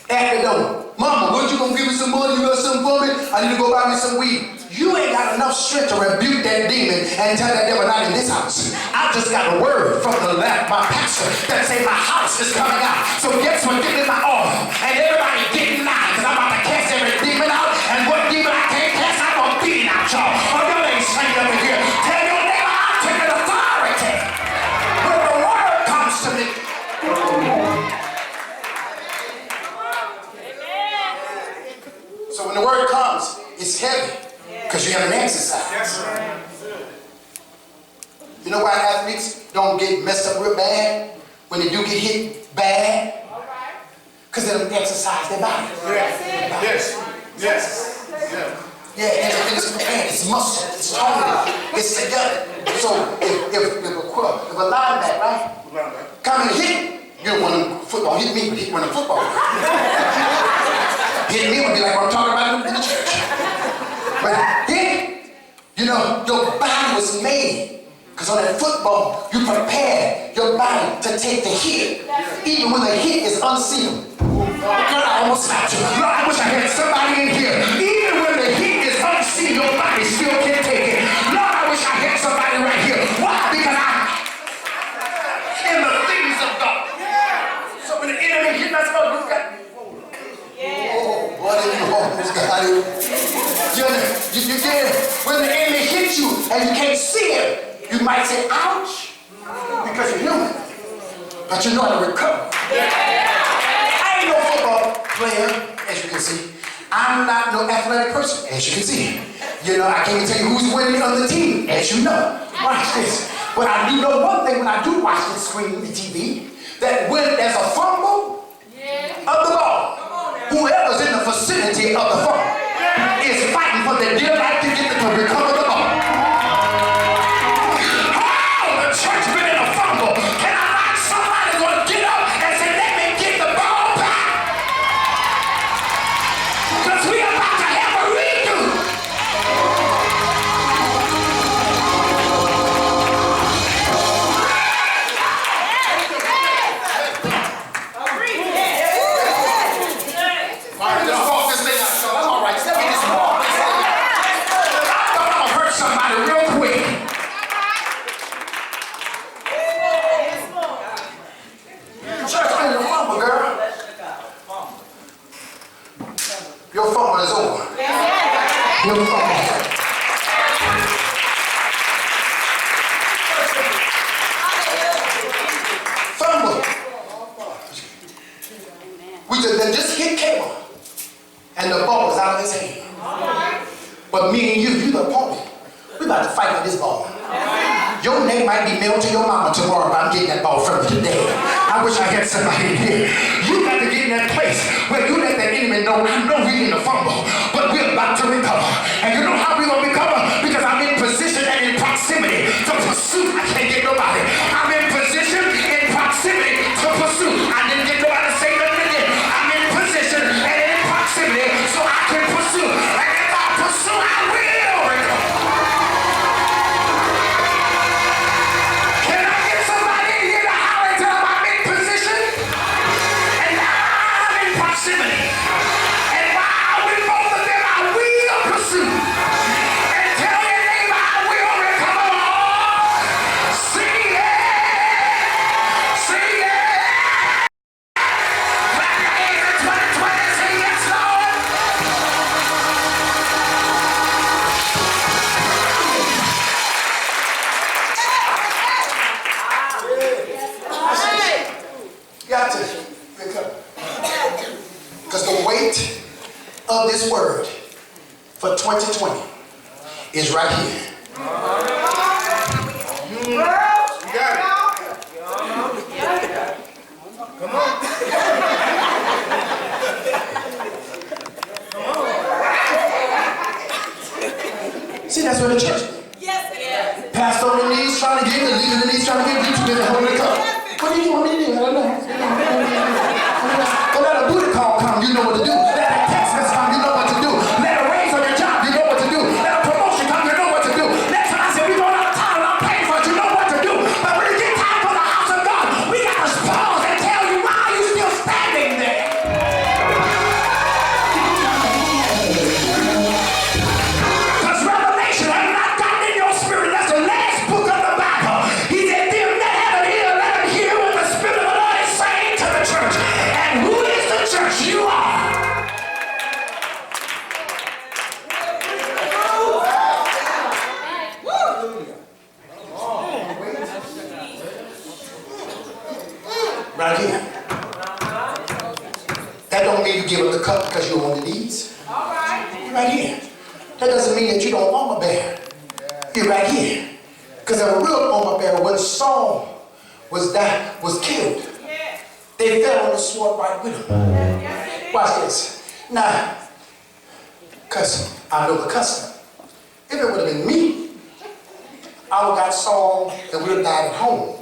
at the door. Mama, what you gonna give me some money? You got something for me? I need to go buy me some weed. You ain't got enough strength to rebuke that demon and tell that devil not in this house. I just got a word from the left, my pastor, that say my house is coming out. So guess what? Give me my oil. And everybody get in line, because I'm about to cast every demon out. And what demon I can't cast, I'm gonna beat it out, y'all. Oh, y'all ain't saying up in here. Tell your neighbor I'm taking authority. When the word comes to me. So when the word comes, it's heavy. Because you haven't exercised. Yes, sir. You know why athletes don't get messed up real bad when they do get hit bad? Because they don't exercise their body. Yes. Yeah, everything's prepared. It's muscle. It's tone. It's together. So if a linebacker, right? Come and hit, you don't want them football. Hit me, but hit one of football. Hit me would be like what I'm talking about in the church. But then, you know, your body was made. Because on that football, you prepare your body to take the hit. Even when the hit is unseen. God, I almost slapped you. Lord, I wish I had somebody in here. Even when the hit is unseen, your body still can take it. Lord, I wish I had somebody right here. Why? Because I'm in the things of God. So when the enemy hit my spot, you got me. Oh, boy, you almost got it. You did. When the enemy hits you and you can't see it, you might say, ouch, because you're human. But you know how to recover. I ain't no football player, as you can see. I'm not no athletic person, as you can see. You know, I can't tell you who's winning on the team, as you know. Watch this. But I do know one thing when I do watch this screen, the TV, that when there's a fumble of the ball, whoever's in the vicinity of the fumble is fighting for their dear life to get to recover the ball. Oh, the church been in a fumble. Can I find somebody going to get up and say, let me get the ball back? Because we are about to have a redo. Just walk this thing out, y'all. That's all right. Let me just walk this thing out. I thought I'm gonna hurt somebody real quick. Church been in the fumble, girl. Your fumble is over. Your fumble is over. Fumble. We just hit cable. And the ball is out of his hand. But me and you the opponent. We about to fight for this ball. Your name might be mailed to your mama tomorrow, but I'm getting that ball from you today. I wish I had somebody in here. You got to get in that place where you let that enemy know, I know we in the fumble, but we're about to recover. And you know how we're going to recover? Because I'm in position and in proximity to pursue. I can't get nobody. I'm in position in proximity to pursue. I didn't get nobody to say nothing again. I'm in position and in proximity so I can pursue. And if I pursue, I will recover. Can I get somebody in here to holler and tell them I'm in position? And I'm in proximity. And while we both of them, I will pursue. And tell your neighbor I will recover all. it coming. Because the weight of this word for 2020 is right here. You got it. Come on. See, that's where the church is. Pastor on the knees trying to get, the leader on the knees trying to get, you together holding the cup. What do you want me to do? I don't know. But let a booty call come, you know what to do. Let a text message come, you know what to do. Let a raise on your job, you know what to do. Let a promotion come, you know what to do. Next time I say we going out of town and I'm paying for it, you know what to do. But when it gets time for the house of God, we got to pause and tell you why are you still standing there. Because Revelation has not gotten in your spirit. That's the last book of the Bible. He said, them that have an ear, let them hear what the Spirit of the Lord is saying to the church. And who is the church? You are. Right here. That don't mean you give up the cup because you're on the knees. Right here. That doesn't mean that you don't armor bear. You're right here. Because a real armor bearer, when Saul was killed, they fell on the sword right with him. Watch this. Now, because I know the custom. If it would have been me, I would have got Saul and we would have died at home.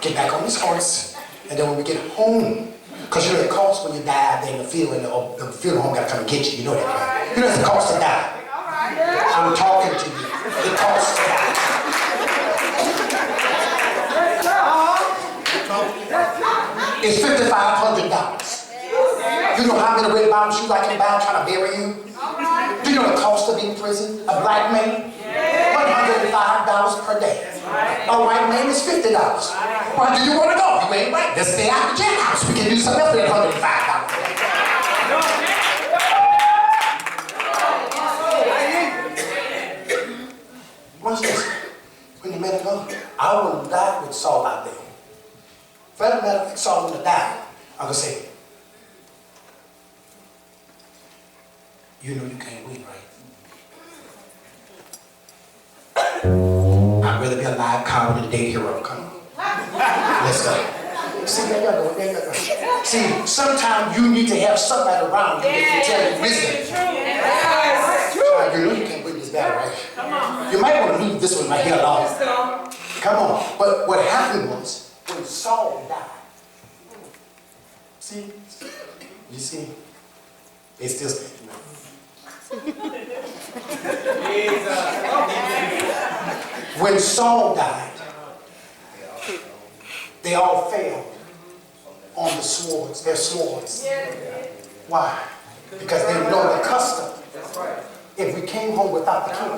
Get back on this horse, and then when we get home, because you know it costs when you die there in the field, and the funeral home got to come and get you. You know that, right? You know it's the cost to die. I'm talking to you. It costs to die. It's $5,500. You know how many red bottom shoes I can buy trying to bury you? Do you know the cost of being in prison? A black man? $105 per day. A white man is $50. Why do you want to go? You ain't right. Let's stay out the jailhouse. We can do something else for that $105. Watch this. When you met him, I wouldn't have died with Saul out there. If I had met Saul wouldn't have died, I'm going to say, you know you can't win, right? I'd rather be a live cow than a dead hero. Come on. Let's go. See, there you go. There you go. See, sometimes you need to have somebody around you that can tell you wisdom. You know you can't win this battle, right? You might want to leave this one right here alone. Come on. But what happened was, when Saul died, see, you see, they still standing. When Saul died, they all fell on the swords, their swords. Why? Because they know the custom. If we came home without the king,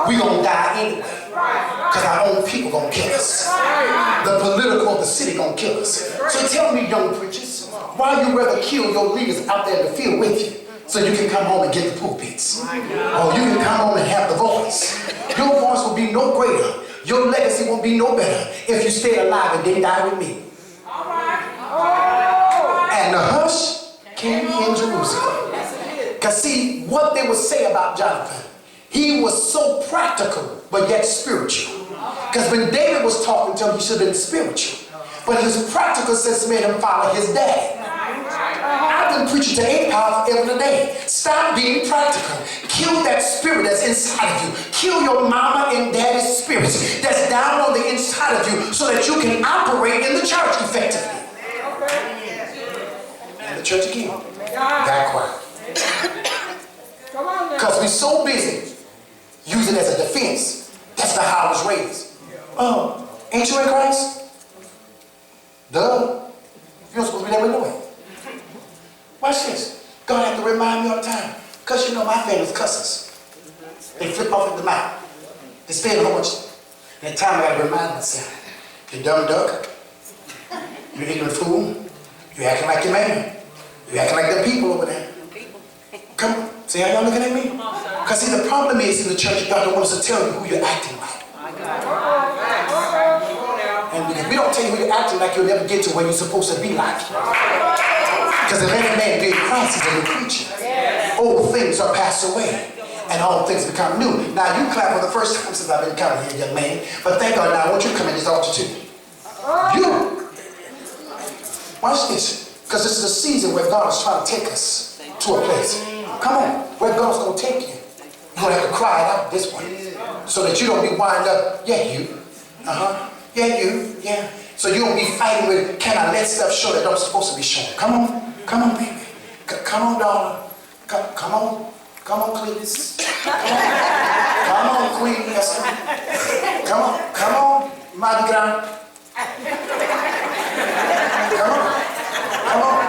we gonna die anyway. Because our own people gonna kill us. The political of the city gonna kill us. So tell me, young preachers, why you rather kill your leaders out there in the field with you, so you can come home and get the pulpits? Or you can come home and have the voice. Your voice will be no greater. Your legacy won't be no better if you stay alive and didn't die with me. And the hush came in Jerusalem. Because see, what they would say about Jonathan, he was so practical, but yet spiritual. Because when David was talking to him, he should have been spiritual. But his practical sense made him follow his dad. I've been preaching to 8 pounds every day. Stop being practical. Kill that spirit that's inside of you. Kill your mama and daddy's spirits that's down on the inside of you so that you can operate in the church effectively. And the church again got quiet. Because we're so busy using it as a defense. That's not how I was raised. Oh, ain't you in Christ? Duh. You're supposed to be that way anyway. Watch this. God have to remind me all the time. Because you know my family's cusses. They flip off at the mouth. They spend a whole bunch. And at time I got to remind myself. You dumb duck. You ignorant fool. You acting like your man. You acting like them people over there. Come on. See how y'all looking at me? Because see, the problem is in the church, God don't want us to tell you who you're acting like. And because we don't want to tell you when you're acting like you'll never get to where you're supposed to be like. Because if any man be in Christ, he's a new creature. Old things are passed away, and all things become new. Now, you clap for the first time since I've been coming here, young man. But thank God now, I want you to come in this altar too. You. Watch this. Because this is a season where God is trying to take us to a place. Come on. Where God's going to take you. You're going to have to cry it out this one. So that you don't be wind up, yeah, you. Yeah, you. Yeah. So you don't be fighting with, can I let stuff show that I'm supposed to be showing? Come on. Come on, baby. Come on, darling. Come on. Come on, Cletus. Come on, Queen. Yes, come on. Come on, Mardi Gras. Come on. Come on.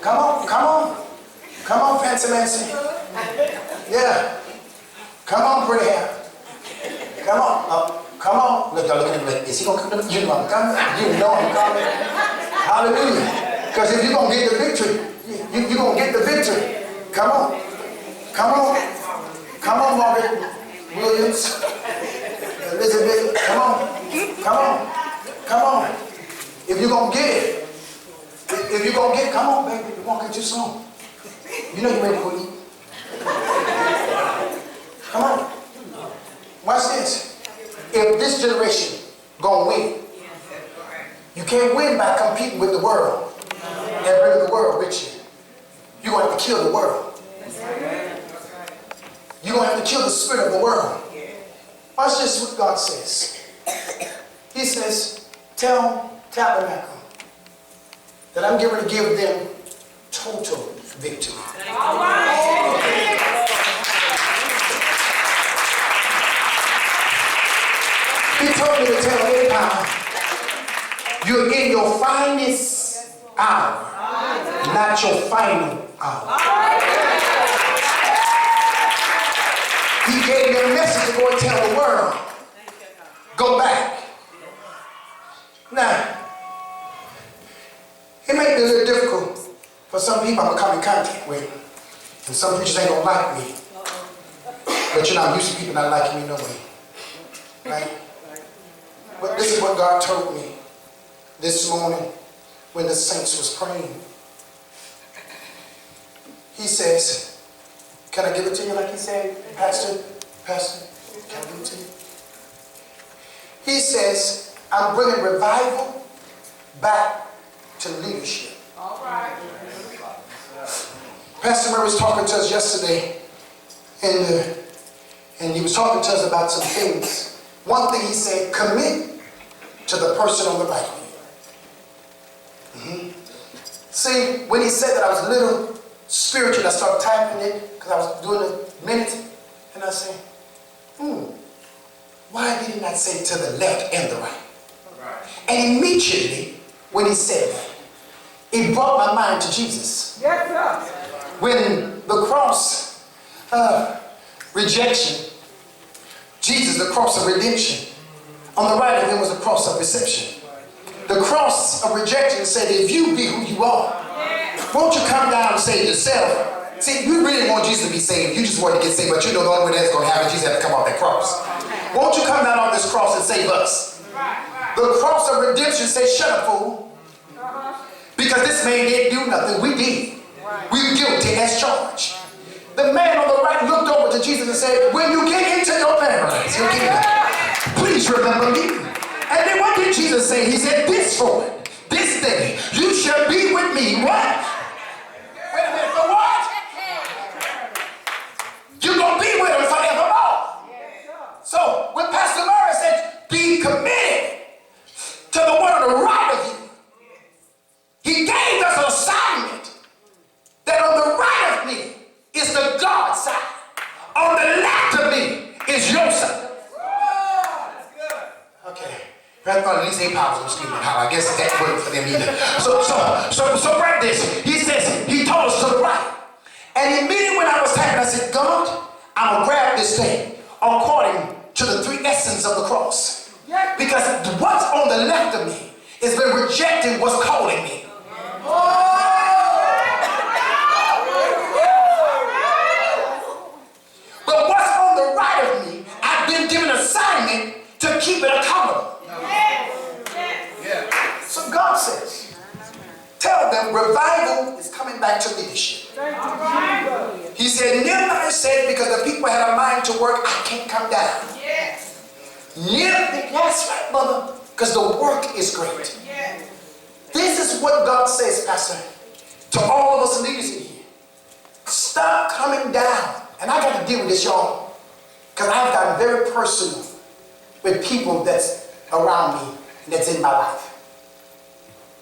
Come on. Come on. Come on, Fancy Mancy. Yeah. Come on, pretty hair. Come on. Come on. Look, y'all looking at me like, is he going to come to me? You know I'm coming. You know I'm coming. Hallelujah. Because if you're going to get the victory, you're going to get the victory. Come on. Come on. Come on, Margaret Williams. Elizabeth. Come on. Come on. Come on. If you're going to get it, if you're going to get it, come on, baby. You won't get too soon. You know you're ready to go eat. Come on. Watch this. If this generation gonna win, you can't win by competing with the world and bringing the world with you. You're gonna have to kill the world. You're gonna have to kill the spirit of the world. Watch this, what God says. He says, tell Tabernacle that I'm going to give them total victory. All right. He told me to tell Abraham, you're in your finest hour, not your final hour. He gave me a message to go and tell the world, go back. Now, it may be a little difficult for some people I'm going to come in contact with, and some preachers ain't going to like me. But you know, I'm used to people not liking me no way. Right? But this is what God told me this morning when the saints was praying. He says, can I give it to you like he said, Pastor, can I give it to you? He says, I'm bringing revival back to leadership. All right. Pastor Murray was talking to us yesterday, and he was talking to us about some things. One thing he said, commit to the person on the right of you. See, when he said that, I was a little spiritual. I started typing it because I was doing a minute, and I said, why did he not say to the left and the right? And immediately, when he said that, it brought my mind to Jesus. Yes, sir. When the cross rejection, Jesus, the cross of redemption, on the right of him was a cross of reception. The cross of rejection said, if you be who you are, won't you come down and save yourself? See, you really want Jesus to be saved. You just want to get saved, but you know the only way that's going to happen, Jesus has to come off that cross. Won't you come down off this cross and save us? The cross of redemption says, shut up, fool. Because this man didn't do nothing. We did. We're guilty as charged. The man on the right looked over to Jesus and said, when you get into your paradise, your kingdom, please remember me. And then what did Jesus say? He said, this day, you shall be with me. What? Wait a minute, for what? You're going to be with him forevermore. So when Pastor Murray said, be committed to the one on the right of you, he gave us an assignment that on the right of me is the God side. On the left of me is your side. Okay. At least 8 pounds of screaming how I guess that wasn't for them either. So right this. He says, he told us to the right. And immediately when I was typing, I said, God, I'm going to grab this thing according to the 3 essence of the cross. Because what's on the left of me is been rejecting what's calling me. But what's on the right of me, I've been given an assignment to keep it accountable. them, revival is coming back to leadership. He said, Nehemiah said, because the people had a mind to work, I can't come down. That's right, mother, because the work is great. This is what God says, Pastor, to all of us leaders in here. Stop coming down. And I got to deal with this, y'all, because I've gotten very personal with people that's around me and that's in my life.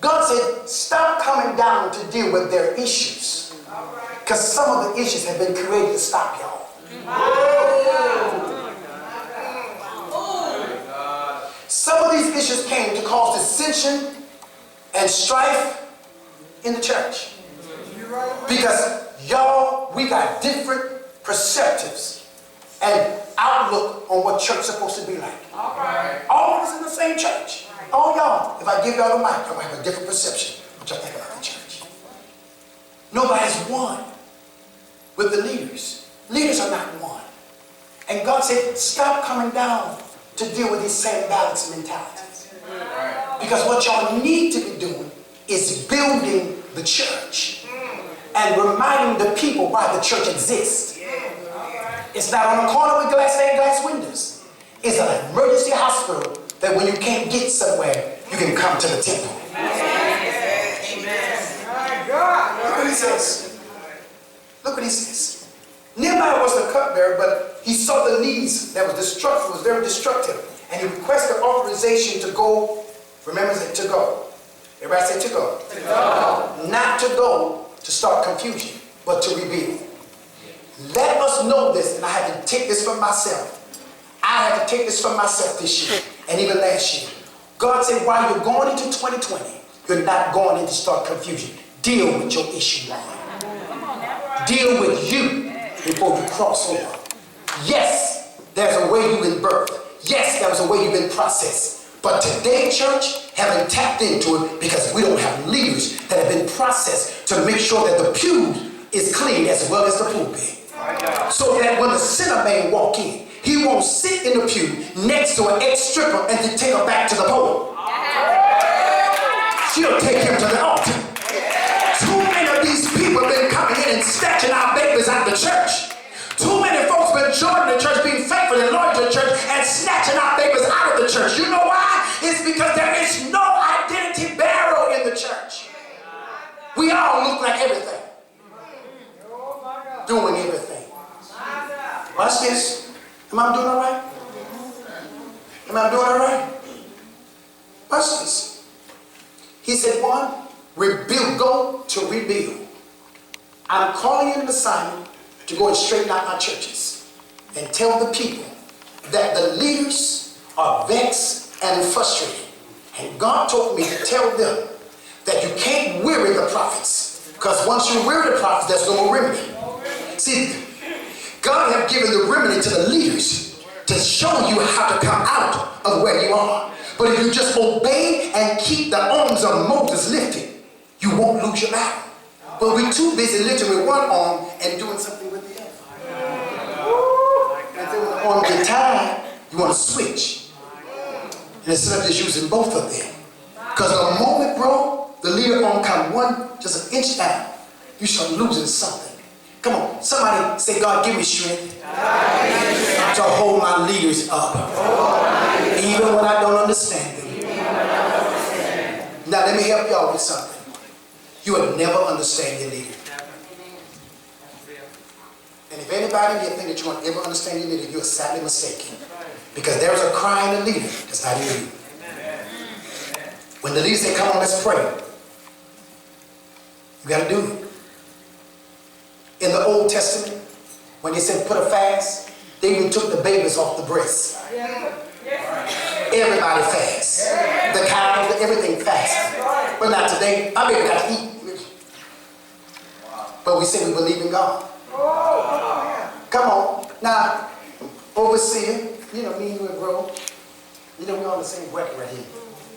God said, stop coming down to deal with their issues. Because some of the issues have been created to stop y'all. Some of these issues came to cause dissension and strife in the church. Because y'all, we got different perspectives and outlook on what church is supposed to be like. All of us in the same church. All y'all, if I give y'all the mic, y'all have a different perception of what y'all think about the church. Nobody's one with the leaders. Leaders are not one. And God said, stop coming down to deal with these same balance mentalities. Because what y'all need to be doing is building the church and reminding the people why the church exists. It's not on a corner with stained glass windows. It's an emergency hospital that when you can't get somewhere, you can come to the temple. Look what he says. Look what he says. Nehemiah was the cupbearer, but he saw the needs that was destructive, was very destructive. And he requested authorization to go. Remember, say to go. Everybody say to go. To go. Not to go to start confusion, but to rebuild. Let us know this, and I had to take this from myself. I had to take this from myself this year, and even last year. God said, while you're going into 2020, you're not going in to start confusion. Deal with your issue line. Deal with you before you cross over. Yes, there's a way you've been birthed. Yes, there was a way you've been processed. But today, church, haven't tapped into it because we don't have leaders that have been processed to make sure that the pew is clean as well as the pulpit. So that when the sinner man walk in, he won't sit in the pew next to an ex-stripper and to take her back to the pole. She'll take him to the altar. Too many of these people have been coming in and snatching our babies out of the church. Too many folks been joining the church, being faithful and loyal to the church, and snatching our babies out of the church. You know why? It's because there is no identity bearer in the church. We all look like everything. Doing everything. Watch this. Am I doing all right? Am I doing all right? Watch this. He said, one, rebuild, go to rebuild. I'm calling you an assignment to go and straighten out my churches and tell the people that the leaders are vexed and frustrated. And God told me to tell them that you can't weary the prophets, because once you weary the prophets, there's no more remedy. See, God has given the remedy to the leaders to show you how to come out of where you are. But if you just obey and keep the arms of Moses lifted, you won't lose your battle. But we're too busy lifting with one arm and doing something with the other. And then when the arm gets tired, you want to switch. And instead of just using both of them. Because the moment, bro, the leader arm come just an inch down, you start losing something. Come on, somebody say, God, give me strength to hold my leaders up, even when I don't understand them. Now, let me help y'all with something. You will never understand your leader. And if anybody in here think that you won't ever understand your leader, you are sadly mistaken. Because there's a cry in the leader that's not in you. When the leader say, come on, let's pray, you got to do it. In the Old Testament, when they said put a fast, they even took the babies off the breasts. Everybody fasts. The cows, everything fasts. But not today. My baby got to eat. But we say we believe in God. Come on. Now, overseer, you know, me and you and bro, you know, we're on the same bracket right here.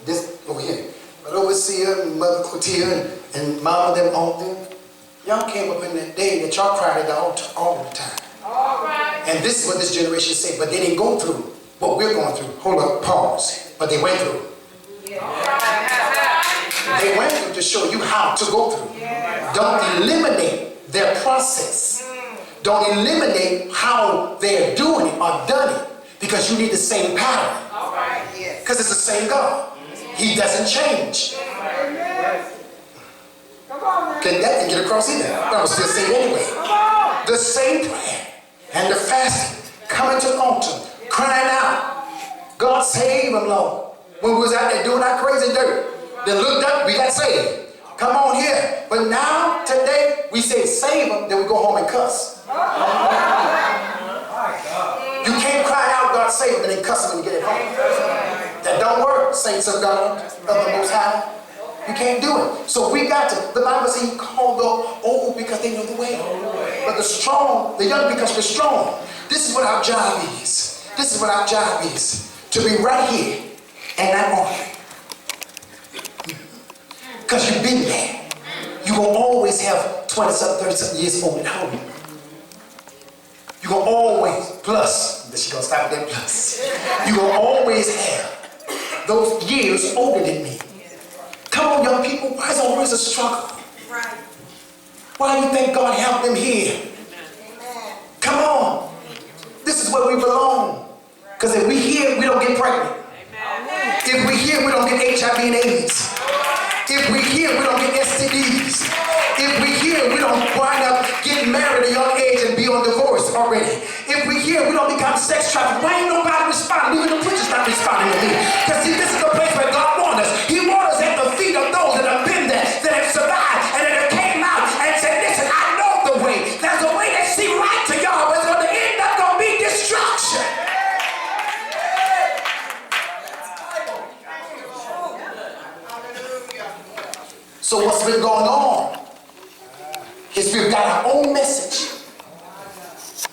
This over here. But overseer and Mother Clotilde and Mama, them, all them, y'all came up in that day that y'all cried at the altar all the time. And this is what this generation said, but they didn't go through what we're going through. Hold up, pause. But they went through. They They went through to show you how to go through. Don't eliminate their process. Don't eliminate how they're doing it or done it, because you need the same pattern. Because it's the same God. He doesn't change. Can that get across either? But I was still saying anyway. The same prayer and the fasting, coming to the altar, crying out, God save them, Lord. When we was out there doing our crazy dirt, they looked up, we got saved. Come on here. But now, today, we say save them, then we go home and cuss. You can't cry out, God save them, and then cuss them when you get it home. That don't work, saints of God, of the Most High. You can't do it. So we got to, the Bible says he called the old because they know the way. But the strong, the young because they're strong. This is what our job is. This is what our job is. To be right here and not offering. Because you've been there. You will always have 20-something, 30-something years old at home. You will always, plus, she's going to stop at that plus. You will always have those years older than me. Come on, young people, why is always a struggle? Right. Why do you think God helped them here? Amen. Come on. This is where we belong. Because if we here, we don't get pregnant. Amen. If we here, we don't get HIV and AIDS. If we here, we don't get STDs. If we here, we don't wind up getting married at a young age and be on divorce already. If we here, we don't become sex trafficked. Why ain't nobody responding? Even the preacher's not responding to me. Because see, this is the place where God wants us. He wants us at the feet of those that have been there, that have survived, and that have came out and said, listen, I know the way. There's a way that seems right to y'all, but it's going to end up going to be destruction. So what's been going on is we've got our own message.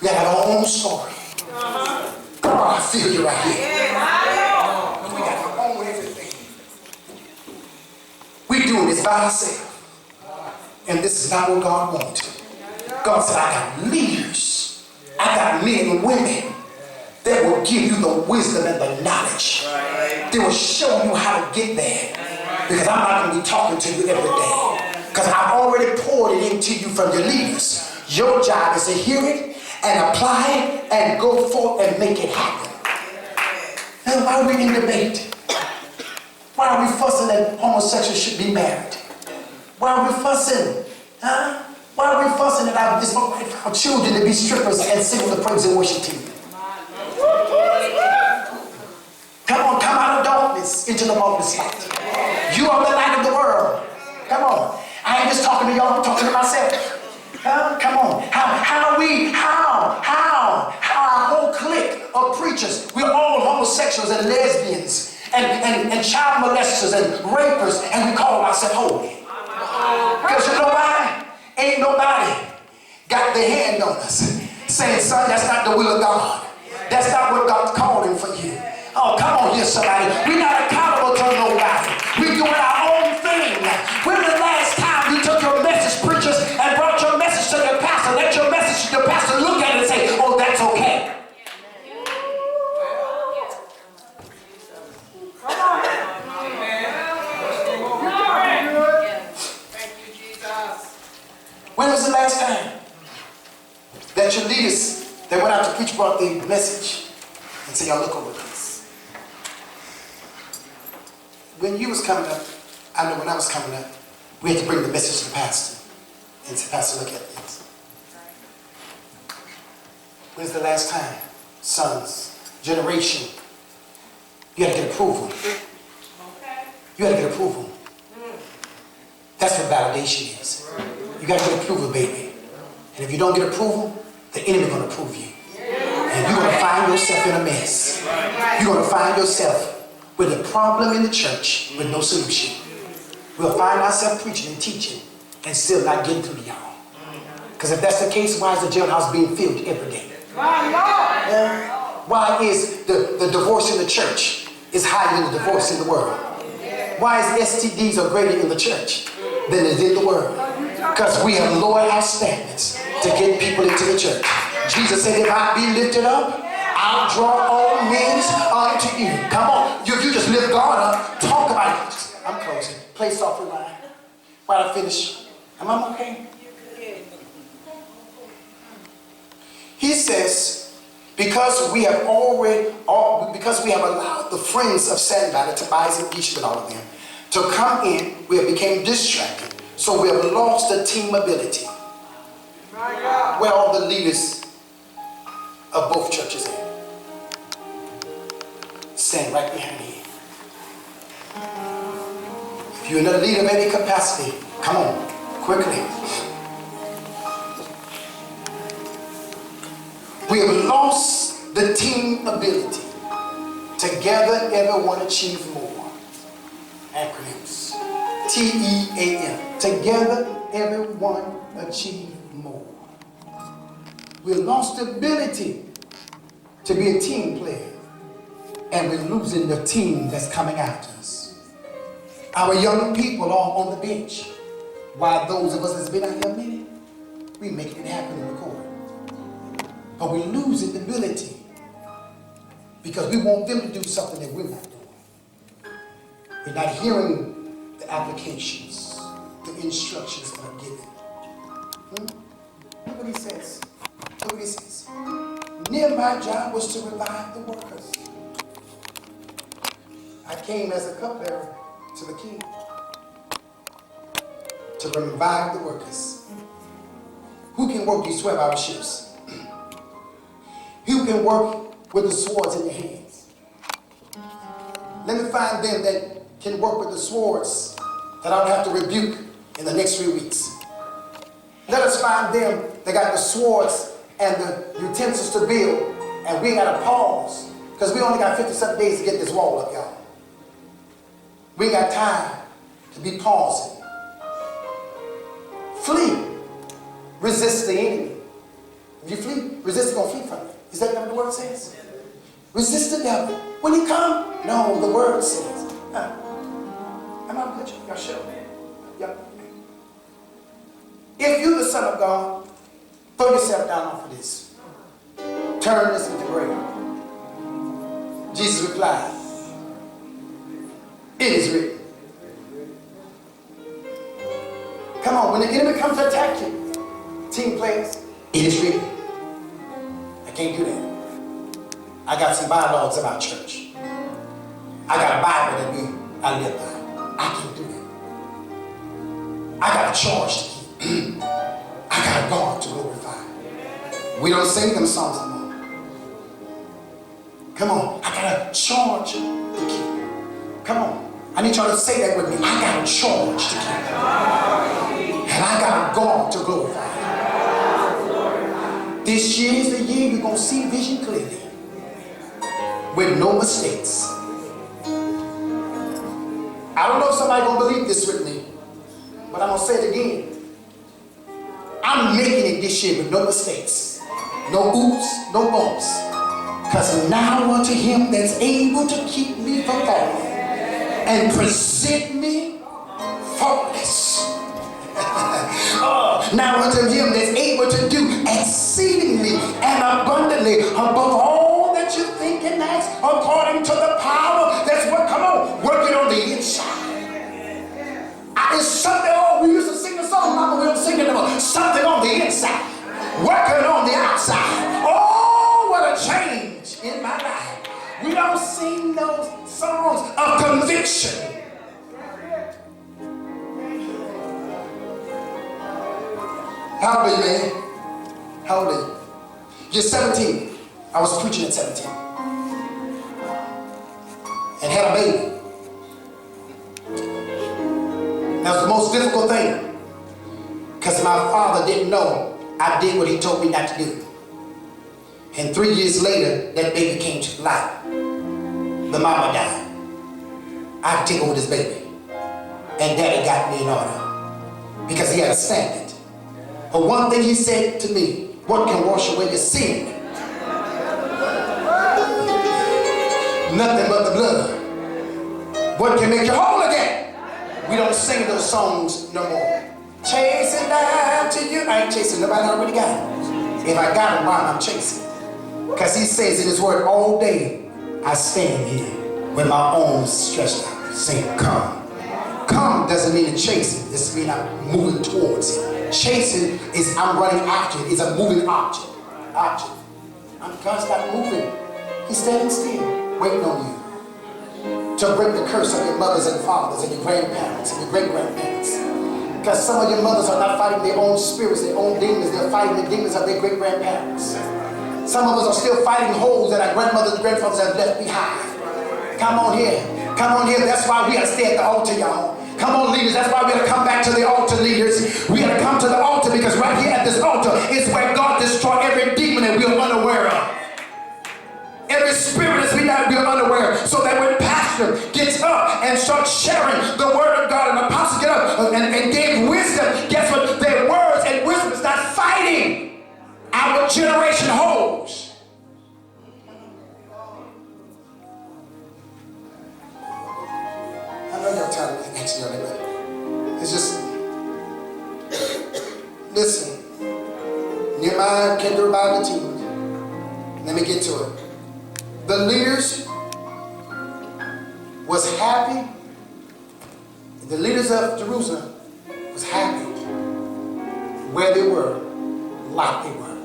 We got our own story. Oh, I feel you right here. We got our own everything. We're doing this by ourselves. And this is not what God wanted. God said, I got leaders. I got men and women that will give you the wisdom and the knowledge. They will show you how to get there. Because I'm not going to be talking to you every day. Because I've already poured it into you from your leaders. Your job is to hear it and apply it and go forth and make it happen. And why are we in debate? Why are we fussing that homosexuals should be married? Why are we fussing? Huh? Why are we fussing that it's not right for our children to be strippers and sing with the praise and worship team? Come on, come out of darkness into the marvelous light. You are the light of the world. Come on. I ain't just talking to y'all, I'm talking to myself. Come on. How our whole clique of preachers, we're all homosexuals and lesbians and child molesters and rapers, and we call ourselves holy. Because you know why? Ain't nobody got their hand on us saying, son, that's not the will of God. That's not what God's calling for you. Oh, come on here, somebody. We're not accountable to nobody. We're doing our own thing. When was the last time you took your message, preachers, and brought your message to the pastor? Let your message to the pastor look at it and say, oh, that's okay. Come on. Thank you, Jesus. When was the last time that your leaders that went out to preach brought the message and said, y'all look over this? When you was coming up, I know when I was coming up, we had to bring the message to the pastor and say, Pastor, look at this. When's the last time, sons, generation, you had to get approval? You had to get approval. That's what validation is. You got to get approval, baby. And if you don't get approval, the enemy going to approve you. And you're going to find yourself in a mess. You're going to find yourself with a problem in the church with no solution. We'll find ourselves preaching and teaching and still not getting through to y'all. Because if that's the case, why is the jailhouse being filled every day? Why is the divorce in the church is higher than the divorce in the world? Why is STDs are greater in the church than it is in the world? Because we have lowered our standards to get people into the church. Jesus said, if I be lifted up, I'll draw all men unto you. Come on. You just lift God up. Talk about it. I'm closing. Play softly line. While I finish. Am I okay? He says, because we have allowed the friends of Sanballat, Tobias and Geshem and all of them to come in, we have become distracted. So we have lost the team ability. Where all the leaders of both churches at? Stand right behind me. If you're a leader of any capacity, come on, quickly. We have lost the team ability. Together, everyone achieve more. Acronyms. TEAM. Together, everyone achieve more. We have lost the ability to be a team player. And we're losing the team that's coming after us. Our young people are on the bench. While those of us that's been out here a minute, we making it happen in the court. But we're losing the ability because we want them to do something that we're not doing. We're not hearing the applications, the instructions that are given. Look what he says. Look what he says. Nehemiah's job was to revive the workers. I came as a cupbearer to the king to revive the workers. Who can work these 12-hour shifts? Who can work with the swords in your hands? Let me find them that can work with the swords that I don't have to rebuke in the next 3 weeks. Let us find them that got the swords and the utensils to build, and we ain't got to pause because we only got 57 days to get this wall up, y'all. We ain't got time to be pausing. Flee. Resist the enemy. If you flee, resist, he's going to flee from you. Is that what the word says? Resist the devil. When he come? No, the word says. Am I good? Y'all sure? Yep. If you're the Son of God, throw yourself down off of this. Turn this into grave. Jesus replied, it is written. Come on, when the enemy comes to attack you, team players, it is written. I can't do that. I got some bylaws about church. I got a Bible that I live by. I can't do that. I got a charge to keep. I got a God to glorify. We don't sing them songs anymore. Come on, I got a charge to keep. Come on, I need y'all to say that with me. I got a charge to keep. And I got a God to glorify. This year is the year we're going to see vision clearly with no mistakes. I don't know if somebody's going to believe this with me, but I'm going to say it again. I'm making it this year with no mistakes, no oops, no bumps. Because now unto him that's able to keep me from falling and present me faultless. Now unto him that's able to do exceedingly and abundantly above all that you think and ask, according to the power that's what, come on, working on the inside. It's something, we used to sing the song, Mama, we don't sing it anymore. Something on the inside, working on the outside. Oh, what a change in my life. We don't sing those songs of conviction. How old are you, man? How old are you? You're 17. I was preaching at 17. And had a baby. That was the most difficult thing. Because my father didn't know I did what he told me not to do. And 3 years later, that baby came to life. The mama died. I had to take over this baby. And daddy got me in order. Because he had a standard. But one thing he said to me, what can wash away your sin? Nothing but the blood. What can make you whole again? We don't sing those songs no more. Chasing after you. I ain't chasing nobody, I already got it. If I got him, why I'm chasing? Because he says in his word, all day I stand here with my arms stretched out, saying, come. Come doesn't mean to chase it. This means I'm moving towards it. Chasing is I'm running after it. It's a moving object. God's not moving. He's standing still, waiting on you to break the curse of your mothers and fathers and your grandparents and your great-grandparents. Because some of your mothers are not fighting their own spirits, their own demons. They're fighting the demons of their great-grandparents. Some of us are still fighting holes that our grandmothers and grandfathers have left behind. Come on here. Come on here. That's why we got to stay at the altar, y'all. Come on, leaders. That's why we got to come back to the altar, leaders. We got to come to the altar because right here at this altar is where God destroyed every demon that we are unaware of. Every spirit that we are unaware of. So that when pastor gets up and starts sharing the word of God and the apostle get up and gave wisdom, guess what? Their words and wisdom is not fighting our generation holds. I know y'all tired of asking y'all that. It's just, listen. Nehemiah came to revive the team. Let me get to it. The leaders was happy. The leaders of Jerusalem was happy where they were, like they were.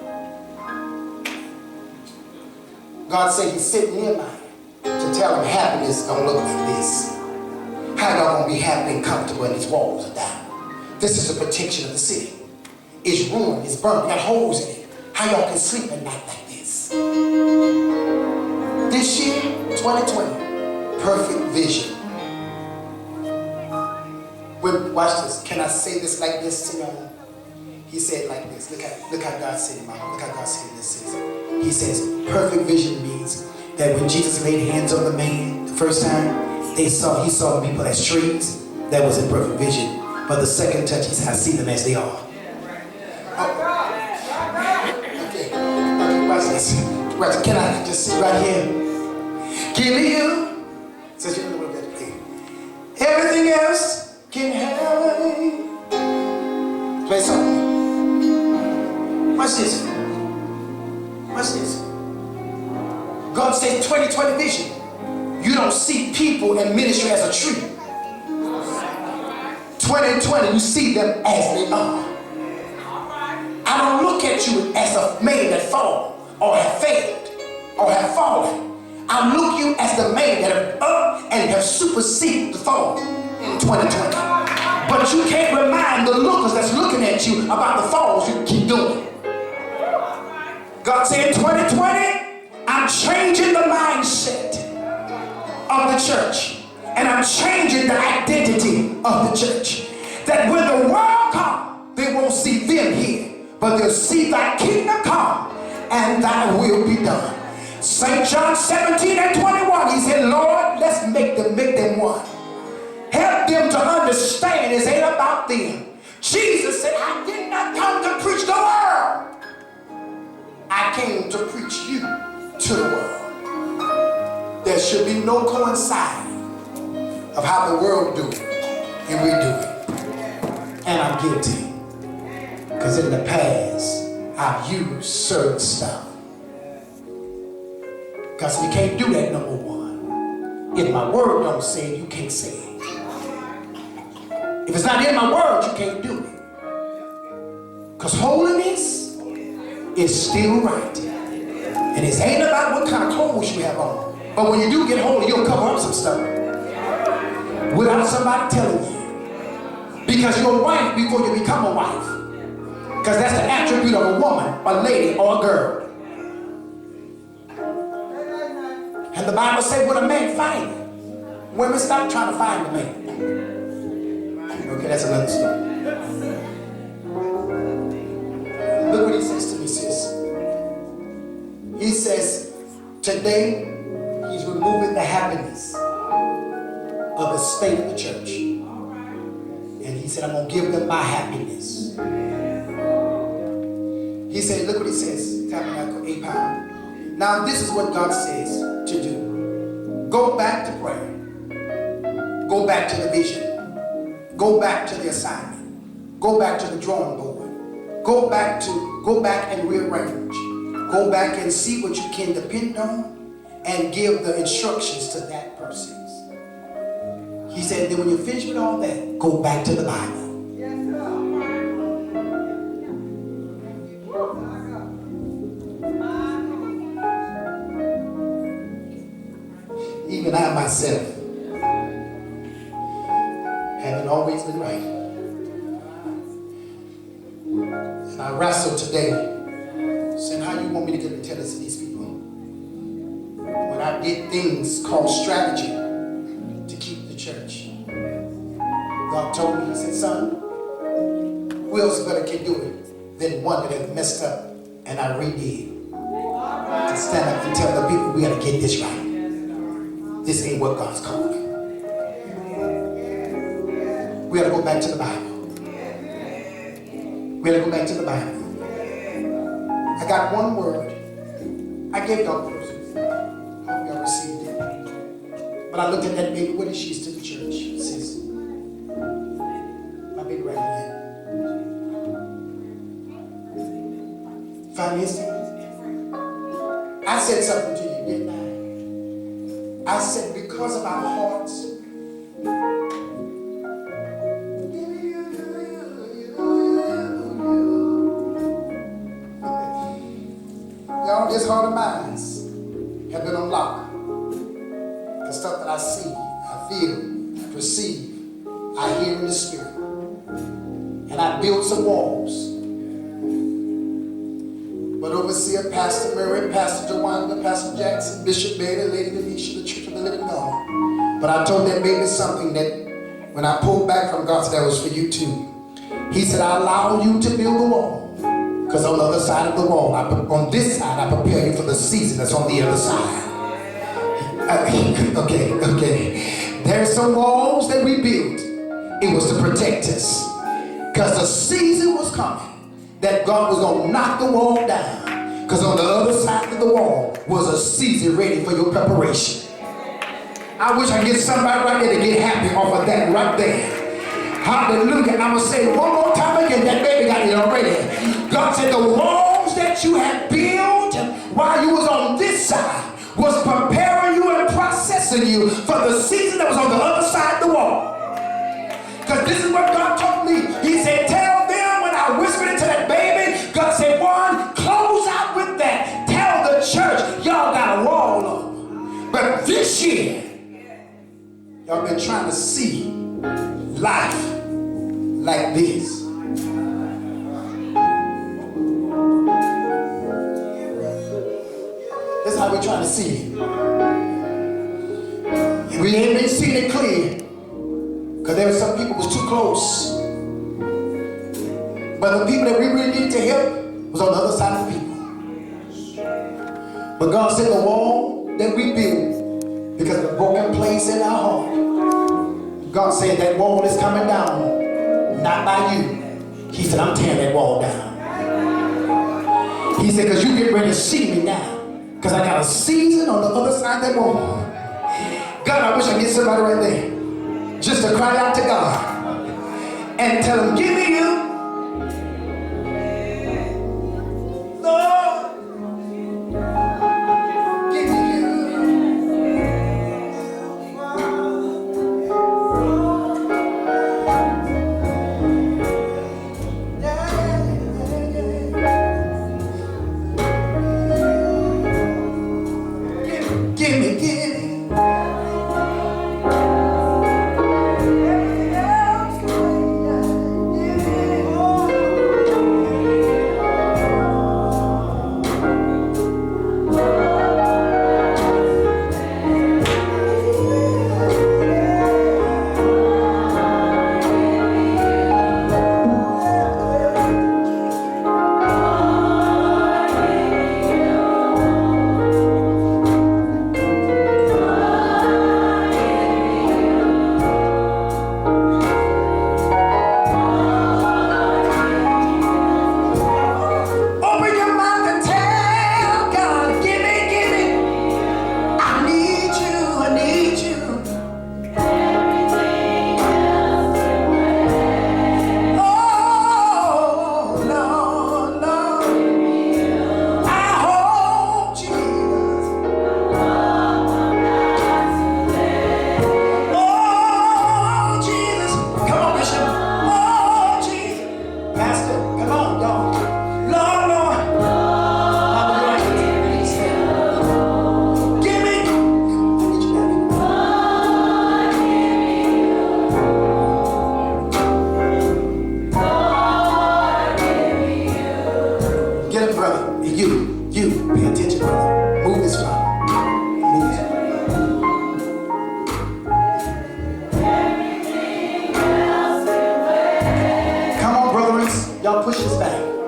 God said he sent Nehemiah to tell them happiness don't look like this. How y'all gonna be happy and comfortable when these walls are down? This is the protection of the city. It's ruined, it's burnt, got holes in it. How y'all can sleep at night like this? This year, 2020, perfect vision. Watch this. Can I say this like this to y'all? He said like this. Look how God said it, Mama. Look how God said this is. He says, perfect vision means that when Jesus laid hands on the man the first time, he saw the people as trees. That was in perfect vision. But the second touch, he said, I see them as they are. Okay, watch this. Watch, can I just sit right here? Give me you. Says you know what that play. Everything else can have it. Play something. Watch this. Watch this. God says 2020 vision. You don't see people in ministry as a tree. 2020, you see them as they are. I don't look at you as a man that fall or have failed or have fallen. I look at you as the man that have up and have superseded the fall in 2020. But you can't remind the lookers that's looking at you about the falls you keep doing. God said 2020, I'm changing the mindset of the church. And I'm changing the identity of the church. That when the world comes, they won't see them here, but they'll see thy kingdom come and thy will be done. St. John 17:21, he said, Lord, let's make them one. Help them to understand this ain't about them. Jesus said, I did not come to preach the world. I came to preach you to the world. There should be no coinciding of how the world do it and we do it. And I'm guilty. Because in the past, I've used certain stuff. Because you can't do that, number one. If my word don't say it, you can't say it. If it's not in my word, you can't do it. Because holiness is still right. And it ain't about what kind of clothes you have on. But when you do get holy, you'll cover up some stuff without somebody telling you. Because you're a wife before you become a wife. Because that's the attribute of a woman, a lady, or a girl. And the Bible says when a man finds it, women stop trying to find the man. Okay, that's another story. Look what he says to me, sis. He says, today, he's removing the happiness of the state of the church. And he said, I'm going to give them my happiness. He said, look what he says, Tabernacle 8 pound. Now this is what God says to do. Go back to prayer. Go back to the vision. Go back to the assignment. Go back to the drawing board. Go back and rearrange. Go back and see what you can depend on and give the instructions to that person. He said that when you finish with all that, go back to the Bible. Even I myself haven't always been right. And I wrestled today, saying, how you want me to get the tennis to these people when I did things called strategy to keep the church? God told me, he said, son, who else better can do it than one that has messed up and I redid? To stand up and tell the people, we got to get this right. This ain't what God's calling. We got to go back to the Bible. We got to go back to the Bible. I got one word. I gave y'all the person. I hope y'all received it. But I looked at that baby. What is she to the church? It says, my baby right here. Finance. I said something to you, didn't I? I said, because of our hearts, y'all, this heart of mine have been unlocked. The stuff that I see, I feel, I perceive, I hear in the spirit. And I built some walls. But overseer, Pastor Murray, Pastor Juan, Pastor Jackson, Bishop Bellard, Lady Denisha, the Church of the Living God. But I told that baby something that when I pulled back from God, that was for you too. He said, I allow you to build the wall. Because on the other side of the wall, on this side, I prepare you for the season that's on the other side. Okay. There's some walls that we built. It was to protect us. Because the season was coming that God was going to knock the wall down. Because on the other side of the wall was a season ready for your preparation. I wish I could get somebody right there to get happy off of that right there. Hallelujah. And I'm going to say it one more time again. That baby got it already. God said the walls that you have built while you was on this side was preparing you and processing you for the season that was on the other side of the wall. Because this is what God told me. He said, tell them when I whispered into that baby, God said, Juan, close out with that. Tell the church, y'all got a wall up. But this year, y'all been trying to see life like this. That's how we're trying to see it. We ain't been seeing it clear. Because there were some people who was too close. But the people that we really needed to help was on the other side of the people. But God said the wall that we built, because of the broken place in our heart, God said that wall is coming down, not by you. He said, I'm tearing that wall down. He said, because you get ready to see me now. Because I got a season on the other side of that wall. God, I wish I could get somebody right there just to cry out to God and tell him, give me you. Lord, give me you. Give me. Y'all push this back.